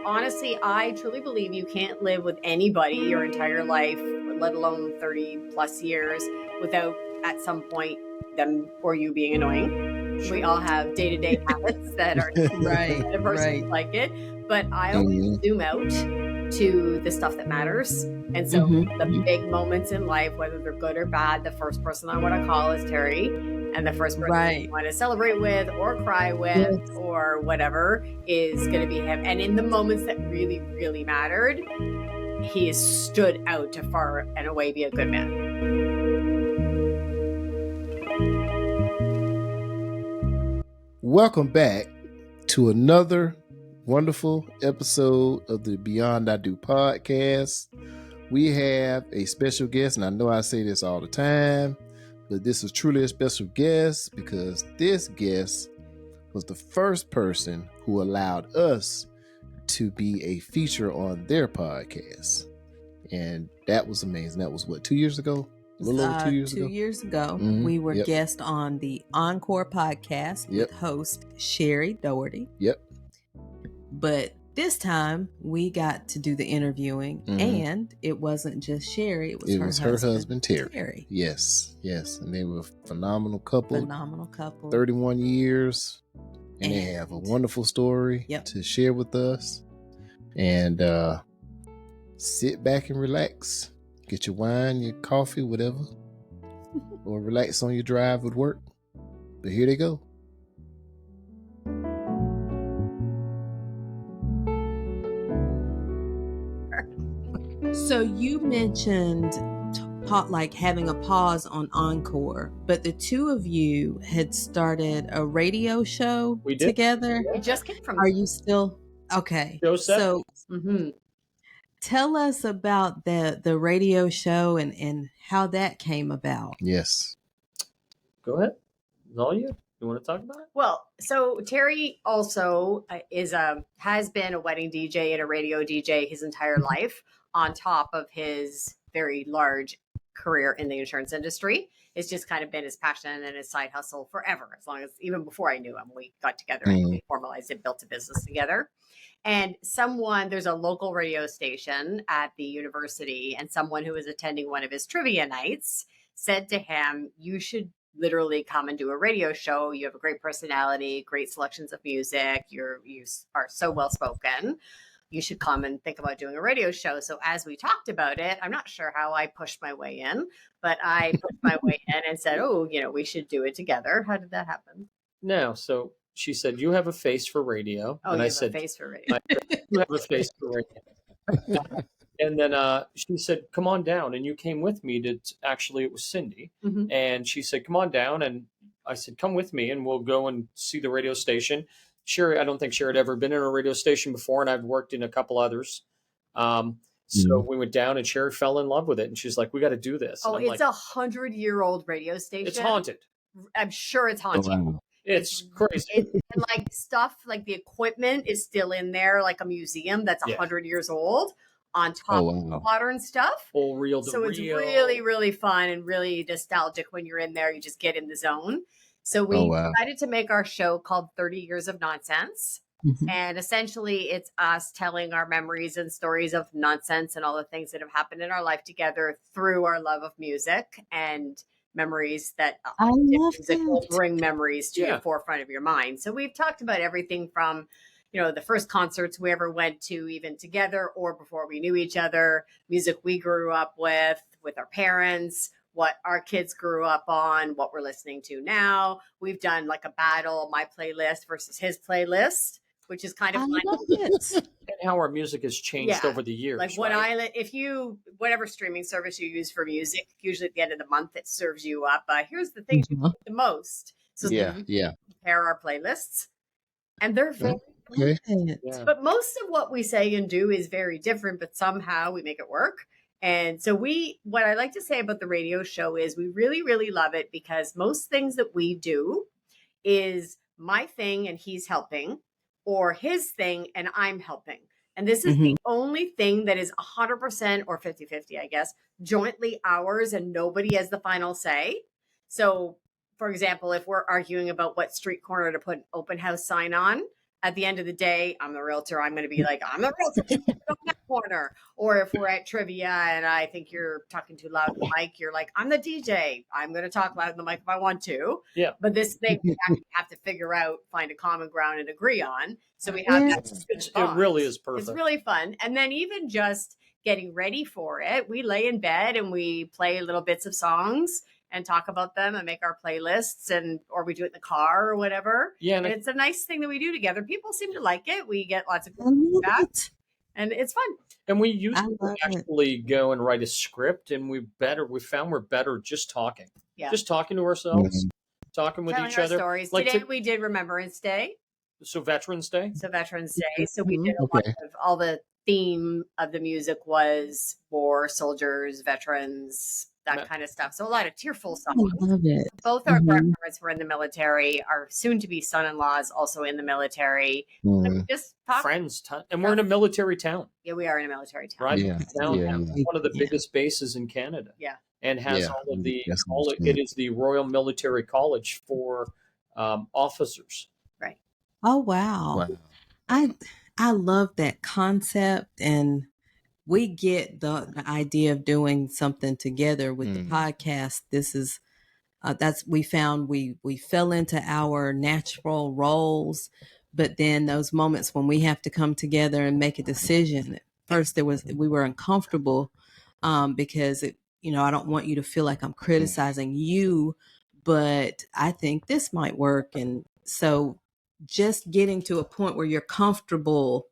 Honestly, I truly believe you can't live with anybody your entire life, let alone 30 plus years, without at some point them or you being annoying. We all have day-to-day habits that are Right, the person right. like it, but I always zoom out to the stuff that matters. And so the big moments in life, whether they're good or bad, the first person I want to call is Terry. And the first person I want to celebrate with or cry with or whatever is going to be him. And in the moments that really, really mattered, he has stood out to far and away be a good man. Welcome back to another wonderful episode of the Beyond I Do podcast. We have a special guest, and I know I say this all the time, but this is truly a special guest because this guest was the first person who allowed us to be a feature on their podcast. And that was amazing. That was what, 2 years ago? A little over 2 years ago? 2 years ago, we were guest on the Encore podcast with host Shari Doherty. Yep. But this time we got to do the interviewing, and it wasn't just Shari; it was her husband Terry. Yes, and they were a phenomenal couple. 31 years, and they have a wonderful story to share with us. And sit back and relax. Get your wine, your coffee, whatever, or relax on your drive with work. But here they go. So you mentioned like having a pause on Encore, but the two of you had started a radio show together. We just came from. Are you still okay? So tell us about the radio show and how that came about. Yes. Go ahead. It's all you. You want to talk about it? Well, so Terry also has been a wedding DJ and a radio DJ his entire life, on top of his very large career in the insurance industry. It's just kind of been his passion and his side hustle forever, as long as even before I knew him, we got together and we formalized it, built a business together. And there's a local radio station at the university, and someone who was attending one of his trivia nights said to him, you should literally come and do a radio show. You have a great personality, great selections of music. You are so well spoken. You should come and think about doing a radio show. So as we talked about it, I'm not sure how I pushed my way in, but I pushed my way in and said, we should do it together. How did that happen? No. So she said, you have a face for radio. Oh, and I said, face for radio. You have a face for radio. And then she said, come on down. And you came with me actually, it was Cindy. And she said, come on down. And I said, come with me and we'll go and see the radio station. Shari, I don't think Shari had ever been in a radio station before, and I've worked in a couple others. So we went down, and Shari fell in love with it, and she's like, "We got to do this." Oh, it's a 100-year-old radio station. It's haunted. I'm sure it's haunted. Oh, wow. It's crazy. And like stuff, like the equipment is still in there, like a museum that's 100 years old. On top of modern stuff. Full reel to reel. It's really, really fun and really nostalgic when you're in there. You just get in the zone. So we decided to make our show called 30 Years of Nonsense. And essentially it's us telling our memories and stories of nonsense and all the things that have happened in our life together through our love of music and memories that music will bring memories to the forefront of your mind. So we've talked about everything from, the first concerts we ever went to, even together or before we knew each other, music we grew up with our parents, what our kids grew up on, what we're listening to now. We've done like a battle, my playlist versus his playlist, which is kind of fun. And how our music has changed over the years. Like whatever streaming service you use for music, usually at the end of the month, it serves you up. Here's the things you like the most. So compare our playlists, and they're very But most of what we say and do is very different, but somehow we make it work. And so what I like to say about the radio show is we really, really love it because most things that we do is my thing and he's helping, or his thing and I'm helping. And this is the only thing that is 100% or 50-50, I guess, jointly ours and nobody has the final say. So for example, if we're arguing about what street corner to put an open house sign on, at the end of the day, I'm the realtor. I'm going to be like, I'm the realtor on that corner. Or if we're at trivia and I think you're talking too loud in the mic, you're like, I'm the DJ. I'm going to talk loud in the mic if I want to. Yeah. But this thing we actually have to figure out, find a common ground and agree on. So we have it really is perfect. It's really fun. And then even just getting ready for it, we lay in bed and we play little bits of songs and talk about them and make our playlists, or we do it in the car or whatever. Yeah. And it's a nice thing that we do together. People seem to like it. We get lots of feedback and it's fun. And we used to actually go and write a script, and we found we're better just talking. Yeah. Just talking to ourselves, talking with each other. Stories. Like today we did Remembrance Day. So Veterans Day. So we did a lot of, all the theme of the music was war, soldiers, veterans, that kind of stuff. So a lot of tearful songs. I love it. Both our grandparents were in the military. Our soon-to-be son-in-laws also in the military. And just talk. Friends, and we're in a military town. Yeah, we are in a military town. Right? Yeah. One of the biggest bases in Canada. Yeah. And has all of the, it is the Royal Military College for officers. Right. Oh, wow. I love that concept, and we get the idea of doing something together with the podcast. This is we found we fell into our natural roles, but then those moments when we have to come together and make a decision. At first, we were uncomfortable because I don't want you to feel like I'm criticizing you, but I think this might work, and so just getting to a point where you're comfortable.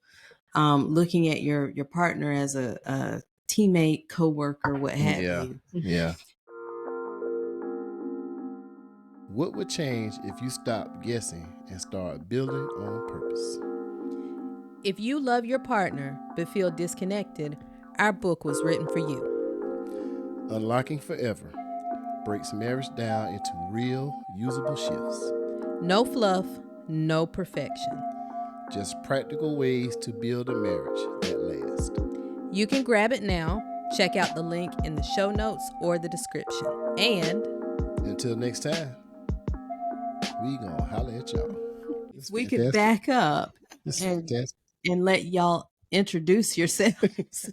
Looking at your partner as a teammate, coworker, what have you. Yeah. What would change if you stopped guessing and start building on purpose? If you love your partner but feel disconnected, our book was written for you. Unlocking Forever breaks marriage down into real, usable shifts. No fluff, no perfection. Just practical ways to build a marriage that lasts. You can grab it now. Check out the link in the show notes or the description. And until next time, we gonna holler at y'all. We could back up and let y'all introduce yourselves.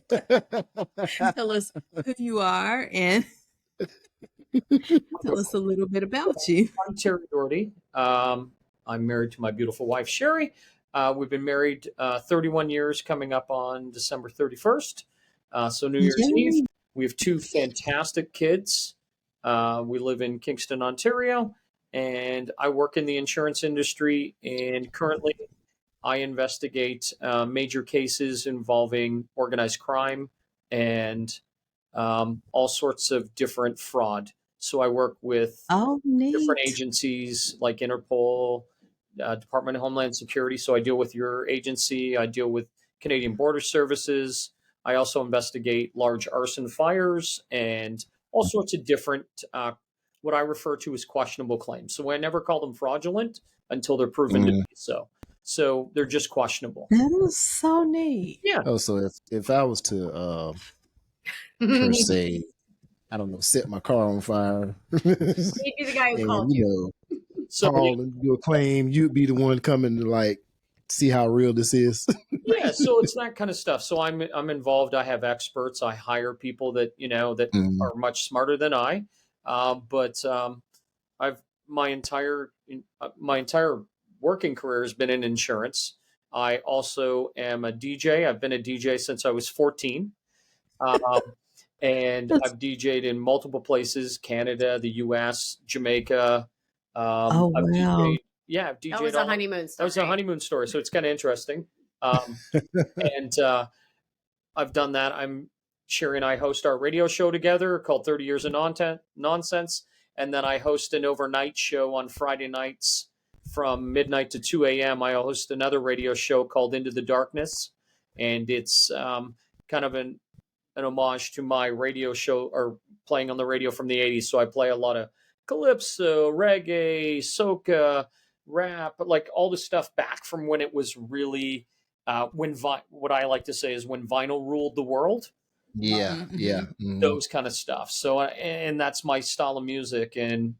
Tell us who you are and tell us a little bit about you. I'm Terry Doherty. I'm married to my beautiful wife, Shari. We've been married 31 years, coming up on December 31st. So New Year's Eve. We have 2 fantastic kids. We live in Kingston, Ontario, and I work in the insurance industry. And currently, I investigate major cases involving organized crime and all sorts of different fraud. So I work with different agencies like Interpol, Department of Homeland Security. So I deal with your agency. I deal with Canadian Border Services. I also investigate large arson fires and all sorts of different, what I refer to as questionable claims. So I never call them fraudulent until they're proven to be so. So they're just questionable. That was so neat. Yeah. Oh, so if I was to, per se, I don't know, set my car on fire. You'd be the guy who called you. Call and do a claim. You'd be the one coming to see how real this is. Yeah, so it's that kind of stuff. So I'm involved. I have experts. I hire people that are much smarter than I. But I've my entire working career has been in insurance. I also am a DJ. I've been a DJ since I was 14. And I've DJ'd in multiple places: Canada, the U.S., Jamaica. I've DJ'd, I've DJ'd. That was a honeymoon story. That was a honeymoon story, so it's kind of interesting. And I've done that. Shari and I host our radio show together called 30 Years of Nonsense, and then I host an overnight show on Friday nights from midnight to 2 a.m. I host another radio show called Into the Darkness, and it's kind of an homage to my radio show, or playing on the radio from the 80s. So I play a lot of calypso, reggae, soca, rap, like all the stuff back from when it was really what I like to say is when vinyl ruled the world. Yeah, those kind of stuff. So and that's my style of music, and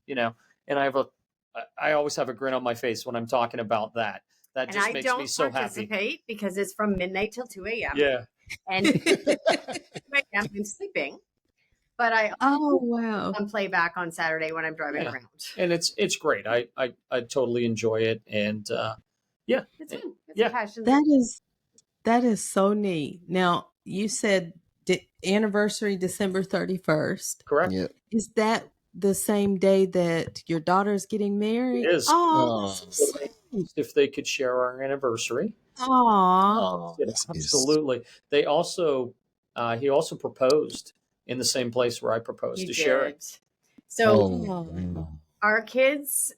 and I always have a grin on my face when I'm talking about that. That And just I makes don't me so happy. participate because it's from midnight till 2 a.m. Yeah. And 2 a.m. I'm sleeping. But I wow. on playback on Saturday when I'm driving around. And it's great. I totally enjoy it. And yeah. It's fun. It's Yeah. a passion. That is so neat. Now, you said anniversary December 31st. Correct. Yep. Is that the same day that your daughter's getting married? It is. Oh, If they could share our anniversary. Aw. Absolutely. They also he also proposed in the same place where I proposed to Sherry. So our kids,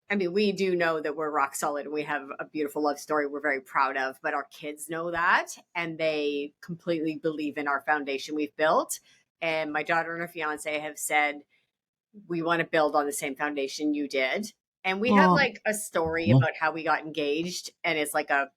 I mean, we do know that we're rock solid and we have a beautiful love story we're very proud of, but our kids know that and they completely believe in our foundation we've built. And my daughter and her fiance have said, we want to build on the same foundation you did. And we have like a story about how we got engaged, and it's like a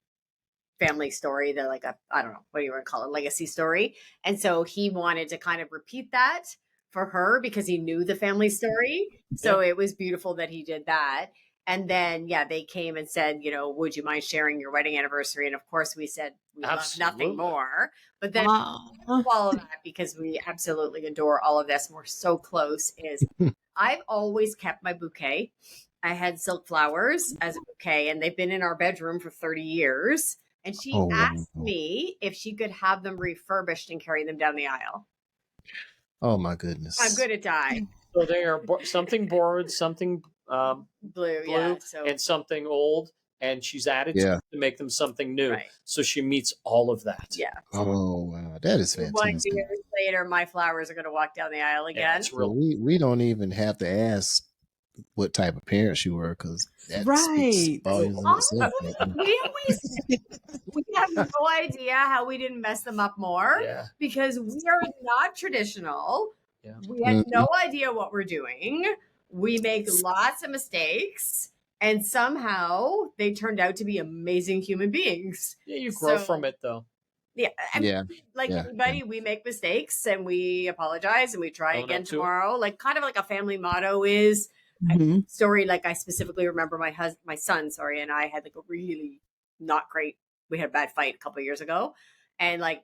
family story. They're like I don't know, what do you want to call it? Legacy story. And so he wanted to kind of repeat that for her because he knew the family story. So it was beautiful that he did that. And then, they came and said, would you mind sharing your wedding anniversary? And of course we said, we love nothing more. But then follow that because we absolutely adore all of this. And we're so close is I've always kept my bouquet. I had silk flowers as a bouquet and they've been in our bedroom for 30 years. And she asked me if she could have them refurbished and carry them down the aisle. Oh my goodness. I'm going to die. So they are something borrowed, something blue and something old. And she's added to make them something new. Right. So she meets all of that. Yeah. Oh, wow. That is fantastic. 1 year later, my flowers are going to walk down the aisle again. So we don't even have to ask what type of parents you were because that speaks volumes in itself. We have no idea how we didn't mess them up more because we are not traditional. Yeah. We had no idea what we're doing. We make lots of mistakes. And somehow they turned out to be amazing human beings. Yeah, you grow from it, though. Yeah. Anybody, we make mistakes and we apologize and we try again tomorrow. Like kind of like a family motto is a story. Like I specifically remember my son, and I had like a really not great. We had a bad fight a couple of years ago, and like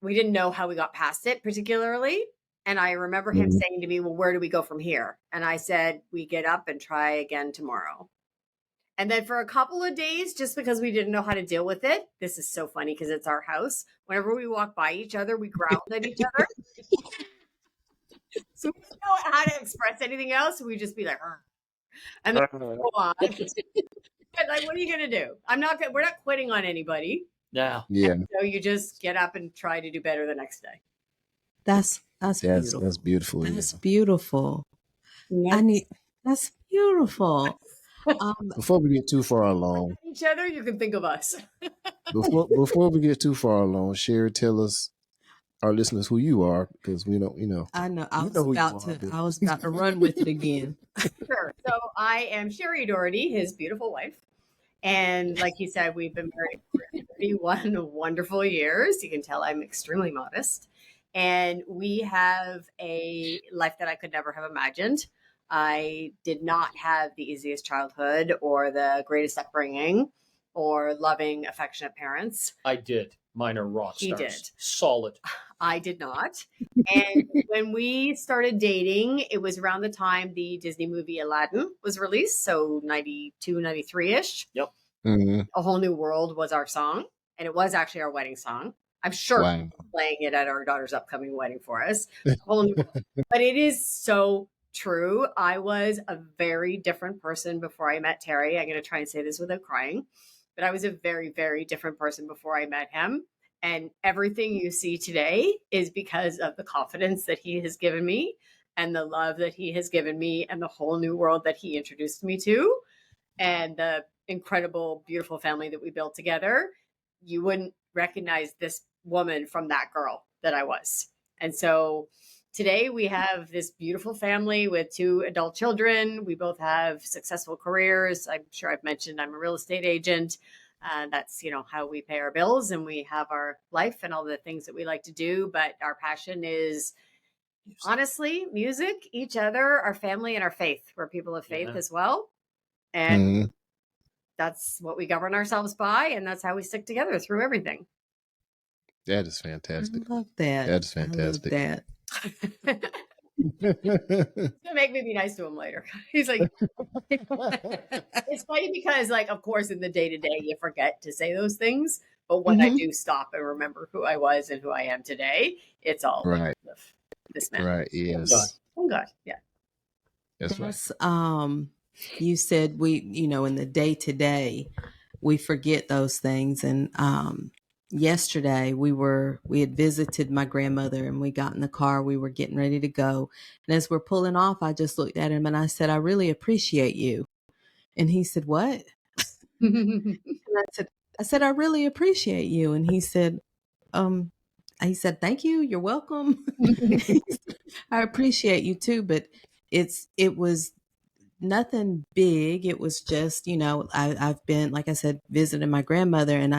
we didn't know how we got past it particularly. And I remember him saying to me, well, where do we go from here? And I said, we get up and try again tomorrow. And then for a couple of days, just because we didn't know how to deal with it, this is so funny because it's our house. Whenever we walk by each other, we growl at each other. So we didn't know how to express anything else. So we just be like, and then go on. But like, what are you going to do? We're not quitting on anybody. No. Yeah. And so you just get up and try to do better the next day. That's beautiful. That's beautiful. That's beautiful. That's beautiful. Before we get too far along, each other, you can think of us. before we get too far along, Sherry, tell us, our listeners, who you are, because we don't, I know. I was about to run with it again. Sure. So I am Shari Doherty, his beautiful wife. And like you said, we've been married for 31 wonderful years. You can tell I'm extremely modest. And we have a life that I could never have imagined. I did not have the easiest childhood or the greatest upbringing or loving, affectionate parents. I did. Mine are rock stars. He did. Solid. I did not. And when we started dating, it was around the time the Disney movie Aladdin was released. So 92, 93-ish. Yep. Mm-hmm. A Whole New World was our song. And it was actually our wedding song. I'm sure playing it at our daughter's upcoming wedding for us. Whole New World. But it is so true. I was a very different person before I met Terry. I'm going to try and say this without crying. But I was a very, very different person before I met him. And everything you see today is because of the confidence that he has given me and the love that he has given me and the whole new world that he introduced me to and the incredible, beautiful family that we built together. You wouldn't recognize this woman from that girl that I was. And so today we have this beautiful family with 2 adult children. We both have successful careers. I'm sure I've mentioned I'm a real estate agent. That's, how we pay our bills and we have our life and all the things that we like to do. But our passion is Honestly, music, each other, our family, and our faith. We're people of faith as well. And that's what we govern ourselves by, and that's how we stick together through everything. That is fantastic. I love that. That's fantastic. I love that. It's gonna make me be nice to him later. He's like, it's funny because, like, of course, in the day to day, you forget to say those things. But when I do stop and remember who I was and who I am today, it's all right. This man. Right. Yes. Oh God. Yeah. That's right. You said in the day to day, we forget those things. And yesterday we had visited my grandmother and we got in the car. We were getting ready to go. And as we're pulling off, I just looked at him and I said, I really appreciate you. And he said, what? And I said, I really appreciate you. And he said, thank you. You're welcome. I appreciate you too. But it was nothing big. It was just, I've been, like I said, visiting my grandmother, and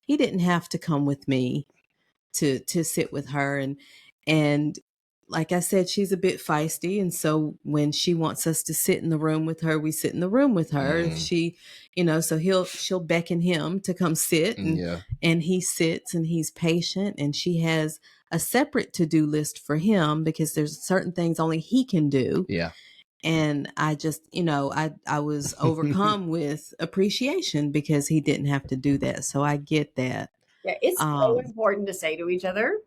he didn't have to come with me to sit with her. And like I said, she's a bit feisty. And so when she wants us to sit in the room with her, we sit in the room with her. If she, so she'll beckon him to come sit, and he sits and he's patient, and she has a separate to-do list for him because there's certain things only he can do. Yeah. And I just, I was overcome with appreciation because he didn't have to do that. So I get that. Yeah, it's so important to say to each other.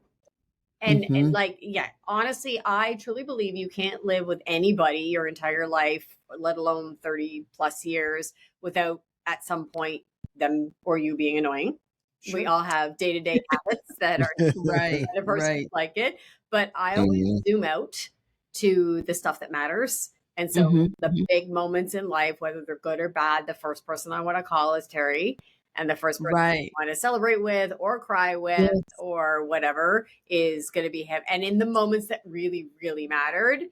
And like, yeah, honestly, I truly believe you can't live with anybody your entire life, let alone 30 plus years, without at some point them or you being annoying. Sure. We all have day-to-day habits that are right. The person like it. But I always zoom out to the stuff that matters. And so the big moments in life, whether they're good or bad, the first person I want to call is Terry. And the first person I want to celebrate with or cry with or whatever is going to be him. And in the moments that really, really mattered,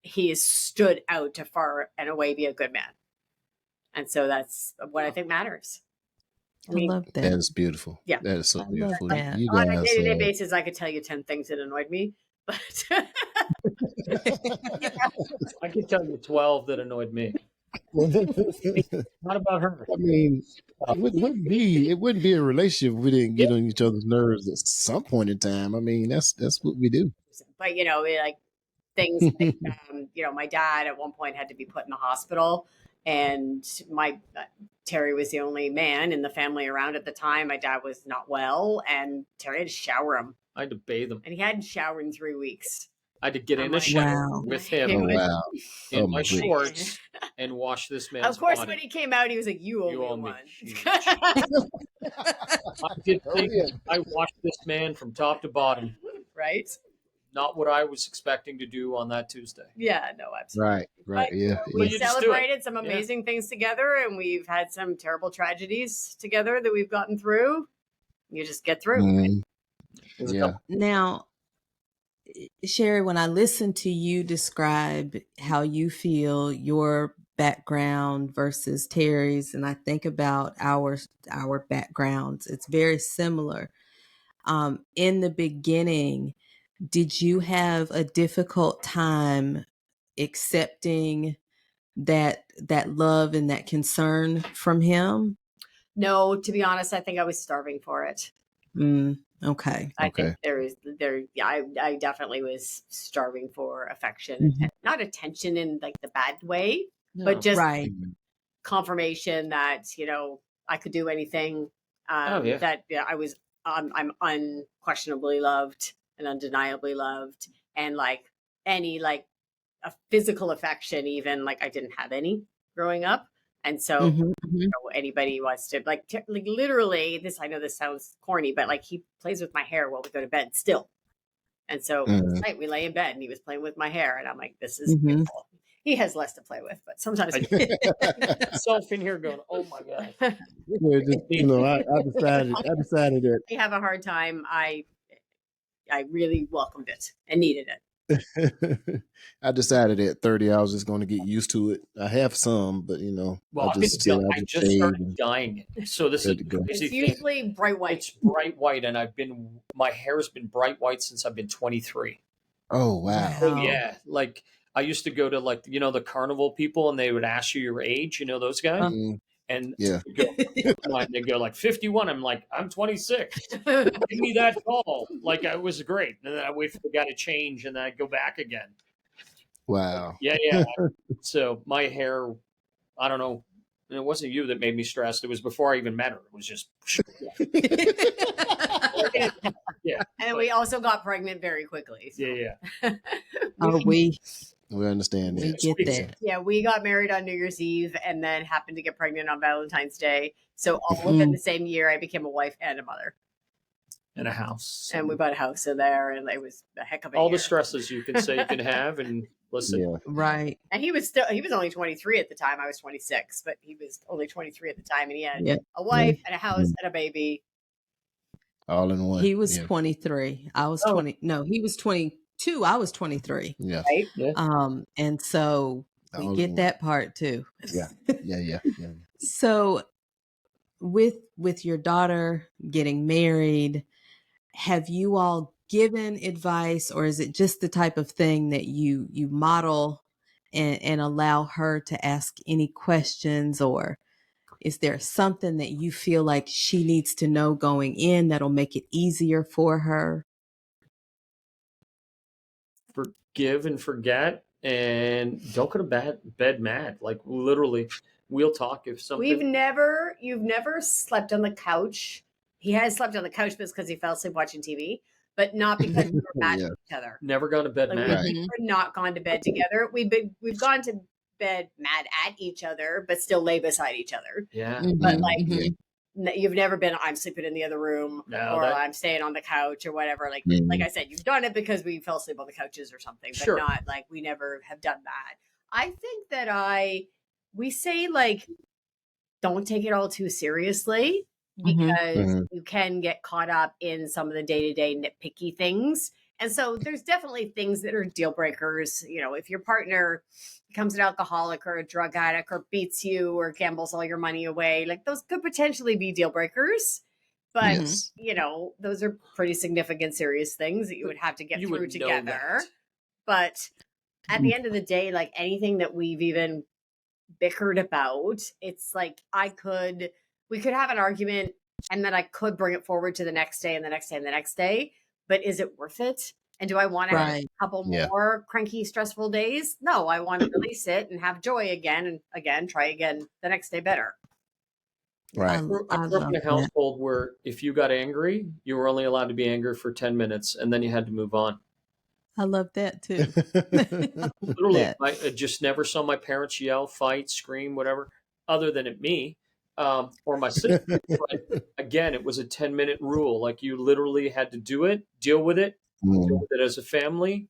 he has stood out to far and away be a good man. And so that's what I think matters. I love that. That is beautiful. Yeah. That is so beautiful. You guys, on a day-to-day basis, I could tell you 10 things that annoyed me. But I could tell you 12 that annoyed me. Not about her. I mean, it wouldn't be a relationship if we didn't get on each other's nerves at some point in time. I mean, that's what we do. But like things like my dad at one point had to be put in the hospital, and Terry was the only man in the family around at the time. My dad was not well, and Terry had to shower him. I had to bathe him, and he hadn't showered in 3 weeks. I had to get in the shower with him in my shorts and wash this man's Of course, body. when he came out, he was like, you owe me one. I did think I washed this man from top to bottom. Right? Not what I was expecting to do on that Tuesday. Yeah, no, absolutely. Right. But, we celebrated some amazing things together, and we've had some terrible tragedies together that we've gotten through. You just get through. Right? Yeah. Now, Shari, when I listen to you describe how you feel your background versus Terry's, and I think about our backgrounds, it's very similar. In the beginning, did you have a difficult time accepting that love and that concern from him? No, to be honest, I think I was starving for it. Okay. I think I definitely was starving for affection, not attention in like the bad way, but just confirmation that, I could do anything, that I was, I'm unquestionably loved and undeniably loved. And like any, like a physical affection, even like I didn't have any growing up. And so anybody wants to like literally this, I know this sounds corny, but like he plays with my hair while we go to bed still. And so tonight we lay in bed and he was playing with my hair and I'm like, this is beautiful. He has less to play with, but sometimes self in here going, oh my God. I decided that I have a hard time. I really welcomed it and needed it. I decided at 30 I was just going to get used to it. I have some, but well, I just started dyeing it. So this is it's usually bright white. It's bright white, and my hair has been bright white since I've been 23. Oh, wow. Oh yeah, like I used to go to like the carnival people, and they would ask you your age. You know those guys, Mhm. and Yeah. you go, they go like 51. I'm like, I'm 26. Give me that call. Like it was great, and then I wait for the guy to change, and then I go back again. Wow. Yeah, yeah. So my hair, I don't know. And it wasn't you that made me stressed. It was before I even met her. It was just yeah. And we also got pregnant very quickly. So. Yeah. We understand we that. get that. Yeah, we got married on New Year's Eve and then happened to get pregnant on Valentine's Day. So all within the same year, I became a wife and a mother. And a house. And we bought a house in there, and it was a heck of a all year. the stresses you can say you can have, and listen. Yeah. Right. And he was only 23 at the time. I was 26, but he was only 23 at the time, and he had a wife and a house and a baby. All in one. He was 23. I was 20. No, he was 22. I was 23. Yeah. Right? Yeah. And so we All get in that part too. Yeah. Yeah. So with your daughter getting married, have you all given advice, or is it just the type of thing that you model and allow her to ask any questions, or is there something that you feel like she needs to know going in that'll make it easier for her? Forgive and forget, and don't go to bed mad. Like literally, we'll talk if something. You've never slept on the couch. He has slept on the couch because he fell asleep watching TV, but not because we were mad at each other. Never gone to bed Like, mad. we've not gone to bed together. We've gone to bed mad at each other, but still lay beside each other. Yeah. But like, you've never been, I'm sleeping in the other room, or I'm staying on the couch or whatever. Like, like I said, you've done it because we fell asleep on the couches or something, but not like we never have done that. I think that we say like, don't take it all too seriously, because you can get caught up in some of the day-to-day nitpicky things. And so there's definitely things that are deal breakers. You know, if your partner becomes an alcoholic or a drug addict or beats you or gambles all your money away, like those could potentially be deal breakers. But, you know, those are pretty significant, serious things that you would have to get through together. But at the end of the day, like anything that we've even bickered about, it's like we could have an argument, and then I could bring it forward to the next day and the next day and the next day. But is it worth it? And do I want to have a couple more cranky, stressful days? No, I want to release it and have joy again, and again, try again the next day better. Right. I grew up in a household where if you got angry, you were only allowed to be angry for 10 minutes, and then you had to move on. I love that too. Literally, I just never saw my parents yell, fight, scream, whatever, other than at me or my sister. But again, it was a 10-minute rule. Like you literally had to do it, deal with it as a family,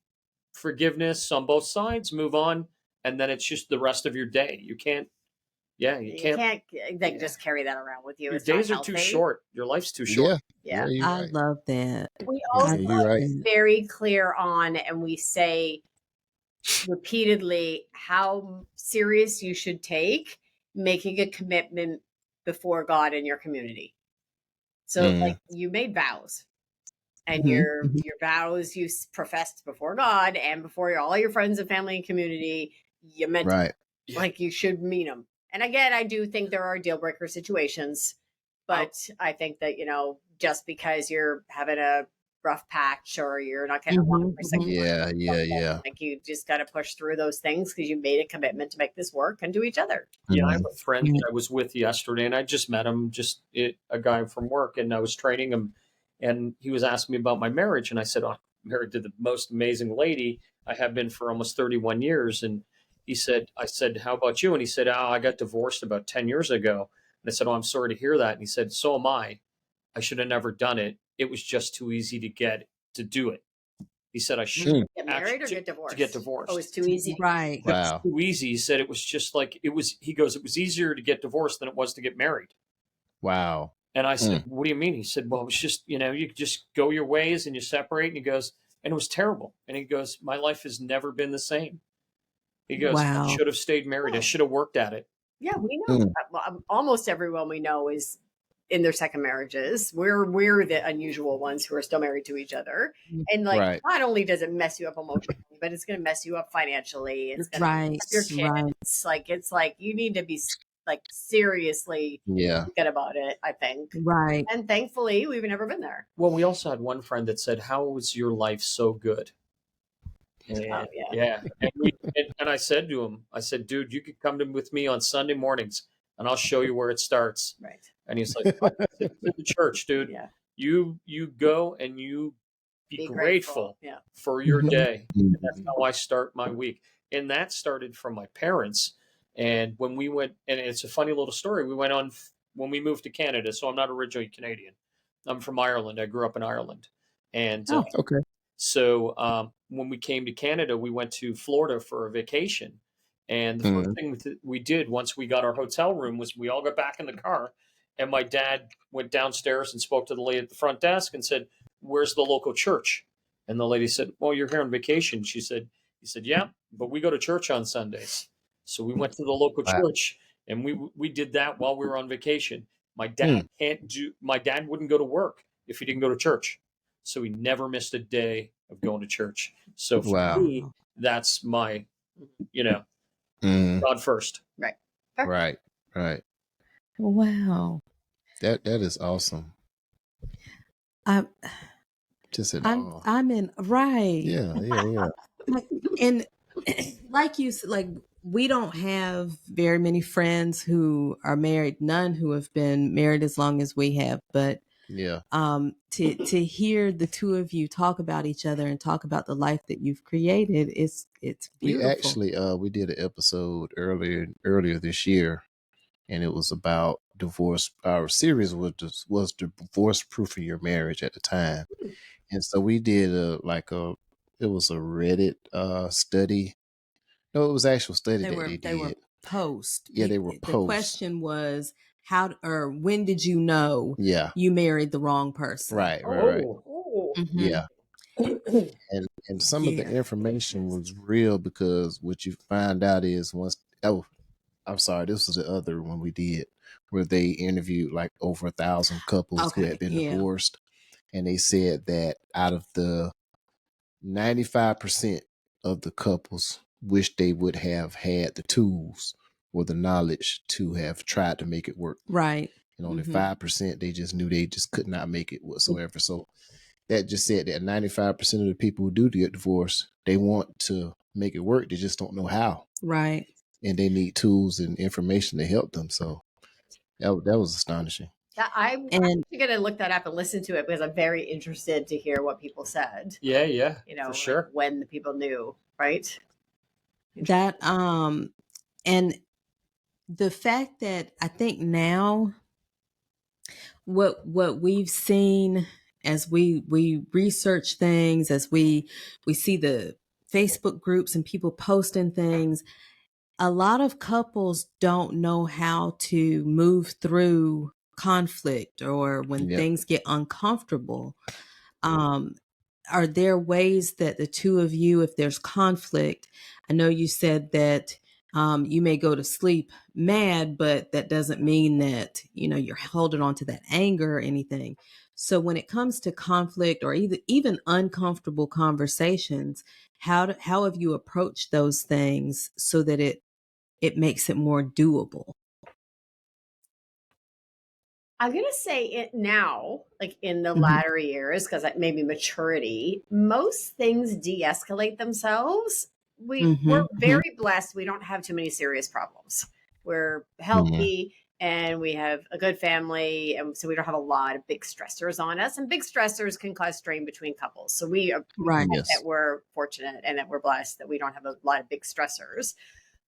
forgiveness on both sides, move on, and then it's just the rest of your day. You can't. Yeah, you can't just carry that around with you. Your days are too short. Your life's too short. Yeah. I love that. We also very clear on, and we say repeatedly how serious you should take making a commitment before God and your community. So like you made vows, and your vows you professed before God and before all your friends and family and community. You meant like you should mean them. And again, I do think there are deal breaker situations, but I think that, you know, just because you're having a rough patch or you're not getting along, like you just got to push through those things because you made a commitment to make this work and to each other. Yeah, I have a friend that I was with yesterday, and I just met him, a guy from work, and I was training him, and he was asking me about my marriage, and I said, I'm married to the most amazing lady. I have been for almost 31 years, and I said, how about you? And he said, I got divorced about 10 years ago. And I said, I'm sorry to hear that. And he said, so am I. I should have never done it. It was just too easy to do it. He said, I should get married or get divorced. To get divorced. Oh, it's too easy. Right. Wow. It was too easy. He said it was just like, he goes, it was easier to get divorced than it was to get married. Wow. And I said, what do you mean? He said, well, it was just, you just go your ways and you separate. And he goes, and it was terrible. And he goes, my life has never been the same. He goes, I should have stayed married. I should have worked at it. Yeah, we know. Almost everyone we know is in their second marriages. We're the unusual ones who are still married to each other. And like, Right. not only does it mess you up emotionally, but it's going to mess you up financially. It's going to Right. mess up your kids. Like, it's like, you need to be like seriously good about it, I think. Right. And thankfully, we've never been there. Well, we also had one friend that said, "How was your life so good?" And, and I said to him, I said, "Dude, you could come with me on Sunday mornings, and I'll show you where it starts." Right. And he's like, "What? To the church, dude. Yeah. You go and you be grateful for your day." And that's how I start my week. And that started from my parents. And when we went, and it's a funny little story. We went on when we moved to Canada. So I'm not originally Canadian. I'm from Ireland. I grew up in Ireland. And Okay. so when we came to Canada, we went to Florida for a vacation. And the first thing we did once we got our hotel room was we all got back in the car, and my dad went downstairs and spoke to the lady at the front desk and said, "Where's the local church?" And the lady said, "Well, you're here on vacation." He said, "Yeah, but we go to church on Sundays." So we went to the local church, and we did that while we were on vacation. My dad my dad wouldn't go to work if he didn't go to church. So he never missed a day of going to church. So for me, that's my, God first. Right. Right. Right. Wow. That is awesome. I'm in right. Yeah. And like you said, like, we don't have very many friends who are married, none who have been married as long as we have, but to hear the two of you talk about each other and talk about the life that you've created, it's beautiful. We actually we did an episode earlier this year, and it was about divorce. Our series was the divorce proof of your marriage at the time. And so we did it was a Reddit study. No, it was actual study they did. They were post. Yeah, they were post. The question was, when did you know you married the wrong person? Right. Mm-hmm. Yeah. And some of the information was real, because what you find out is I'm sorry, this was the other one we did, where they interviewed like over 1,000 couples who had been divorced. And they said that out of the 95% of the couples wish they would have had the tools or the knowledge to have tried to make it work. Right. And only 5% they just knew they just could not make it whatsoever. So that just said that 95% of the people who do get divorced, they want to make it work. They just don't know how. Right. And they need tools and information to help them. So that was astonishing. I'm actually going to look that up and listen to it, because I'm very interested to hear what people said. Yeah. For sure. Like when the people knew, right? That and the fact that I think now what we've seen as we research things, as we see the Facebook groups and people posting things, a lot of couples don't know how to move through conflict or when things get uncomfortable. Are there ways that the two of you, if there's conflict, I know you said that you may go to sleep mad, but that doesn't mean that, you're holding on to that anger or anything. So when it comes to conflict or even uncomfortable conversations, how have you approached those things so that it makes it more doable? I'm going to say it now, like in the latter years, because maybe maturity, most things de-escalate themselves. We're very blessed. We don't have too many serious problems. We're healthy and we have a good family. And so we don't have a lot of big stressors on us, and big stressors can cause strain between couples. So we are that we're fortunate and that we're blessed that we don't have a lot of big stressors.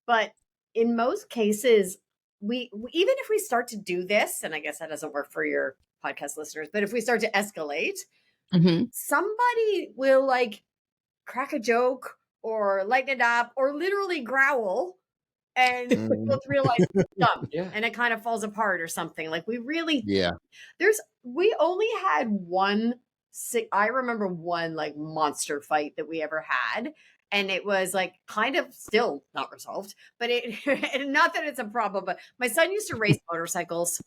But in most cases, we even if we start to do this, and I guess that doesn't work for your podcast listeners, but if we start to escalate, somebody will like crack a joke or lighten it up or literally growl, and we both realize it's dumb and it kind of falls apart or something. Like we only had I remember one like monster fight that we ever had. And it was like kind of still not resolved, but not that it's a problem, but my son used to race motorcycles.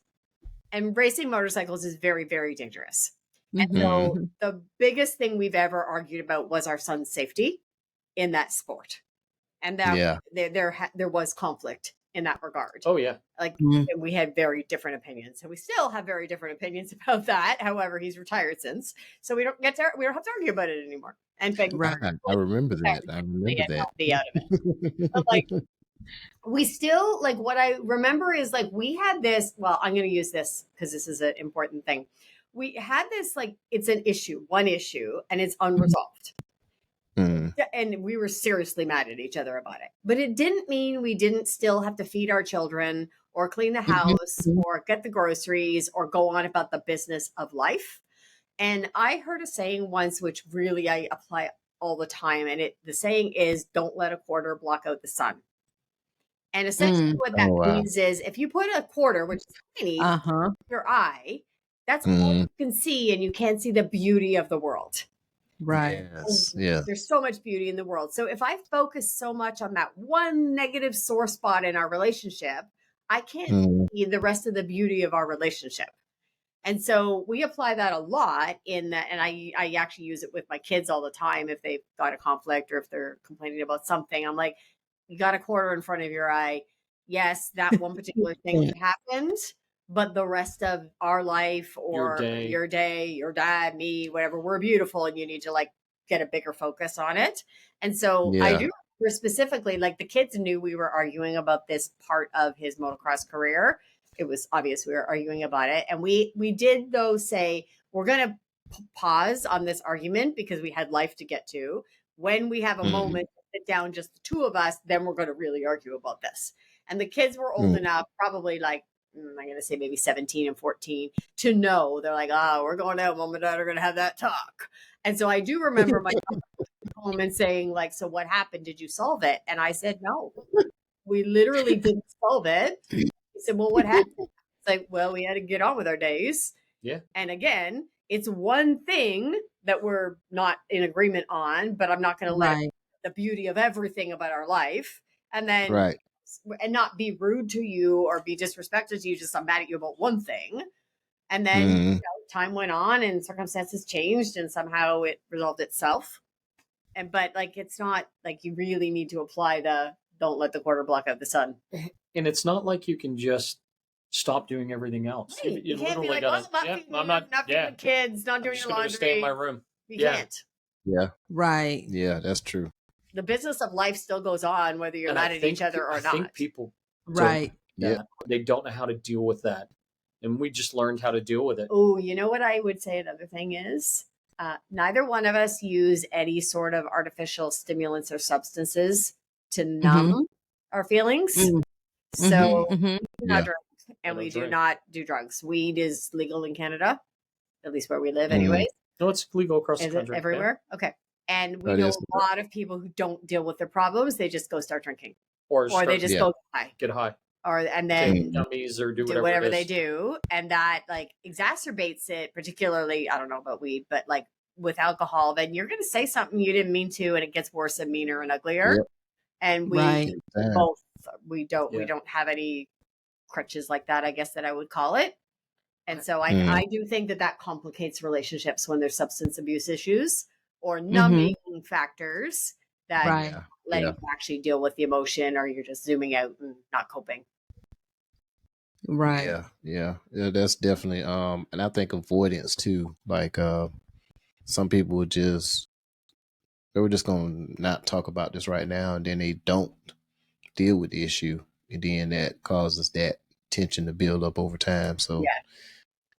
And racing motorcycles is very, very dangerous. Mm-hmm. And so the biggest thing we've ever argued about was our son's safety in that sport. And that there was conflict in that regard. Oh yeah. Like we had very different opinions, and we still have very different opinions about that. However, he's retired since, so we don't have to argue about it anymore. And right. I remember that. I remember that. Out of it. But like, we still, like, what I remember is like we had this. Well, I'm going to use this because this is an important thing. We had this, like, it's an issue, one issue, and it's unresolved. And we were seriously mad at each other about it. But it didn't mean we didn't still have to feed our children or clean the house or get the groceries or go on about the business of life. And I heard a saying once, which really I apply all the time. And the saying is, don't let a quarter block out the sun. And essentially what that means is if you put a quarter, which is tiny, in your eye, that's all you can see, and you can't see the beauty of the world. Right. Yes. There's so much beauty in the world. So if I focus so much on that one negative sore spot in our relationship, I can't see the rest of the beauty of our relationship. And so we apply that a lot in that. And I actually use it with my kids all the time. If they've got a conflict or if they're complaining about something, I'm like, you got a quarter in front of your eye. Yes, that one particular thing happened, but the rest of our life or your day, your dad, me, whatever, we're beautiful, and you need to like get a bigger focus on it. And so I do remember specifically, like, the kids knew we were arguing about this part of his motocross career. It was obvious we were arguing about it. And we did, though, say, we're going to pause on this argument because we had life to get to. When we have a moment to sit down, just the two of us, then we're going to really argue about this. And the kids were old enough, probably like, I'm going to say maybe 17 and 14, to know. They're like, we're going out. Mom and Dad are going to have that talk. And so I do remember my home and saying, like, so what happened? Did you solve it? And I said, no, we literally didn't solve it. He said, well, what happened? It's like, well, we had to get on with our days. Yeah. And again, it's one thing that we're not in agreement on, but I'm not going to let the beauty of everything about our life. And then and not be rude to you or be disrespectful to you, just I'm mad at you about one thing. And then time went on and circumstances changed and somehow it resolved itself. But like, it's not like you really need to apply the don't let the quarter block out the sun. And it's not like you can just stop doing everything else. Right. You can't be like, gotta, I'm not feeding the kids, not doing the laundry. Stay in my room. You can't. Yeah. Right. Yeah, that's true. The business of life still goes on, whether you're mad at each other or not. I think people, they don't know how to deal with that, and we just learned how to deal with it. Oh, you know what I would say? Another thing is, neither one of us use any sort of artificial stimulants or substances to numb our feelings. So we do not drink, and we do not do drugs. Weed is legal in Canada, at least where we live, anyways. No, it's legal across the country. Is it everywhere? Yeah. Okay. And we know a lot of people who don't deal with their problems. They just go start drinking. Or they just go high. Get high. And then take gummies or do whatever they do. And that like exacerbates it, particularly, I don't know about weed, but like with alcohol, then you're going to say something you didn't mean to, and it gets worse and meaner and uglier. Yep. And we both, we don't have any crutches like that, I guess that I would call it. And so I do think that complicates relationships when there's substance abuse issues or numbing factors that let you actually deal with the emotion, or you're just zooming out and not coping. Right. Yeah, that's definitely and I think avoidance too. Like some people were just gonna not talk about this right now, and then they don't deal with the issue, and then that causes that tension to build up over time. So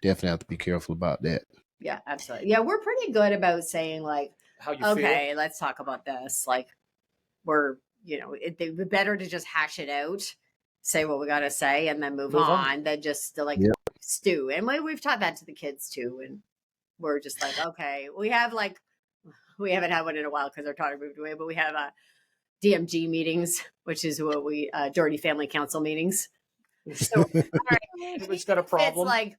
definitely have to be careful about that. Yeah, absolutely. Yeah, we're pretty good about saying like, how you feel. Let's talk about this. Like, we're, it'd be better to just hash it out, say what we got to say, and then move on than just to like stew. And we've taught that to the kids too. And we're just like, okay, we haven't had one in a while because our daughter moved away, but we have DMG meetings, which is what we, Doherty Family Council meetings. So, it's got a problem. It's like,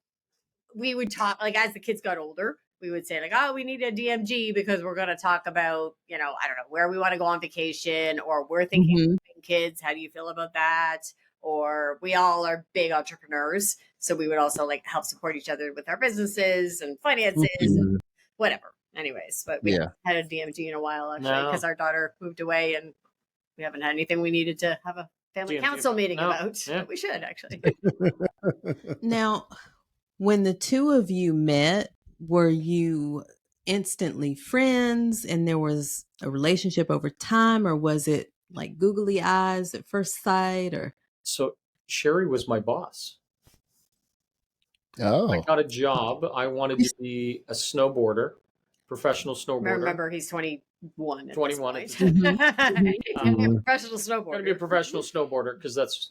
we would talk, like, as the kids got older, we would say like, oh, we need a DMG because we're going to talk about, I don't know, where we want to go on vacation, or we're thinking of kids. How do you feel about that? Or we all are big entrepreneurs. So we would also like help support each other with our businesses and finances and whatever. Anyways, but we haven't had a DMG in a while actually because our daughter moved away and we haven't had anything we needed to have a family council meeting about. But we should actually. Now, when the two of you met, were you instantly friends and there was a relationship over time, or was it like googly eyes at first sight? Or so Shari was my boss. Oh, I got a job. I wanted to be a snowboarder, professional snowboarder. Remember, he's 21. 21 at at this point. He's gonna be a professional snowboarder. Going to be a professional snowboarder because that's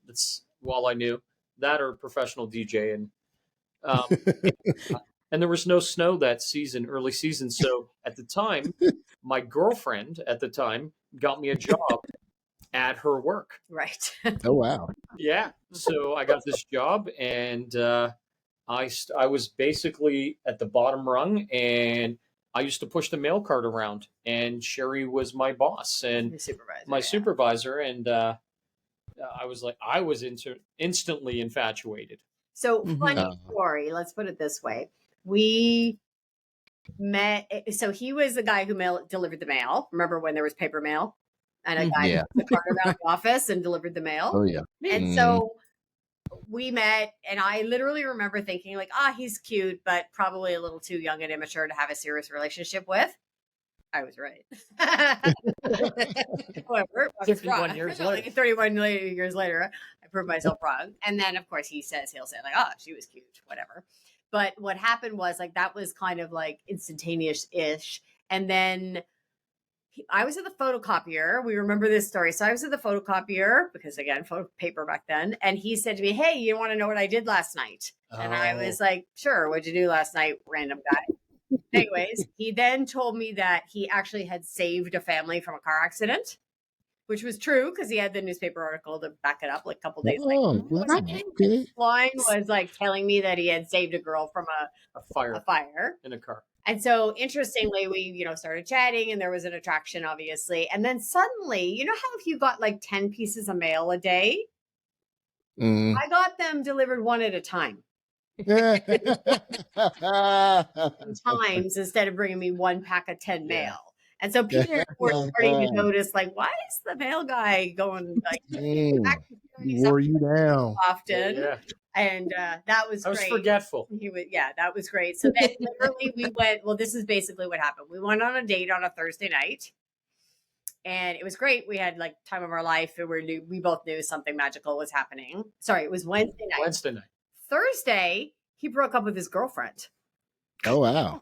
that's all I knew. That or professional DJ, and and there was no snow that season, early season. So at the time, my girlfriend at the time got me a job at her work. Right. Oh wow. Yeah. So I got this job, and I was basically at the bottom rung, and I used to push the mail cart around, and Shari was my boss and my supervisor, and I was instantly infatuated. So funny story. Let's put it this way: we met. So he was the guy who delivered the mail. Remember when there was paper mail, and a guy took the cart around the office and delivered the mail. Oh yeah. And so we met, and I literally remember thinking like, he's cute, but probably a little too young and immature to have a serious relationship with. I was right. However, 31 years later. 31 years later, I proved myself wrong. And then, of course, he'll say like, she was cute, whatever. But what happened was like, that was kind of like instantaneous-ish. And then I was at the photocopier. We remember this story. So I was at the photocopier because, again, paper back then. And he said to me, hey, you want to know what I did last night? And I was like, sure. What'd you do last night, random guy? Anyways, he then told me that he actually had saved a family from a car accident, which was true because he had the newspaper article to back it up like a couple days later. Okay. Line was like telling me that he had saved a girl from a fire in a car. And so interestingly, we, started chatting and there was an attraction, obviously. And then suddenly, you know how if you got like 10 pieces of mail a day, I got them delivered one at a time. Times instead of bringing me one pack of 10 mail. And so people were starting to notice, like, why is the mail guy going like wore you down often? Yeah. And that was great. I was forgetful. That was great. So then literally we went, well, this is basically what happened. We went on a date on a Thursday night. And it was great. We had like time of our life. And we both knew something magical was happening. Sorry, it was Wednesday night. Thursday, he broke up with his girlfriend. Oh, wow.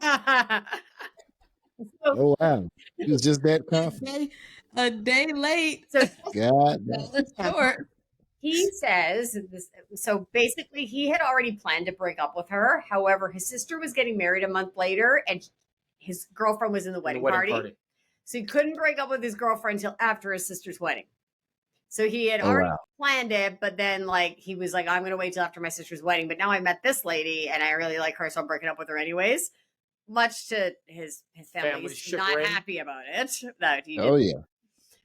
Oh, wow. He was just that confident. A day late. So, God. Short. He says, so basically he had already planned to break up with her. However, his sister was getting married a month later and his girlfriend was in the wedding party. So he couldn't break up with his girlfriend until after his sister's wedding. So he had already planned it, but then like he was like, I'm going to wait till after my sister's wedding. But now I met this lady and I really like her, so I'm breaking up with her anyways. Much to his family's not happy about it. That he did.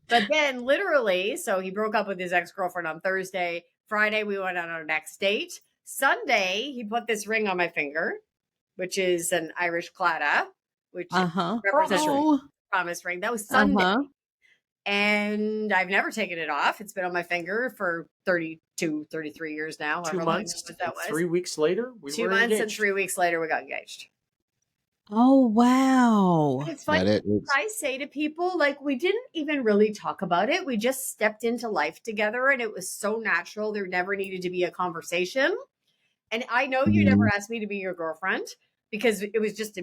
But then literally, so he broke up with his ex-girlfriend on Thursday. Friday, we went on our next date. Sunday, he put this ring on my finger, which is an Irish claddagh, which represents a promise ring. That was Sunday. And I've never taken it off. It's been on my finger for 32, 33 years now. 2 months, 3 weeks later, we 2 were months engaged. and 3 weeks later, we got engaged. Oh, wow. It's funny. I say to people, like, we didn't even really talk about it. We just stepped into life together and it was so natural. There never needed to be a conversation. And I know you never asked me to be your girlfriend because it was just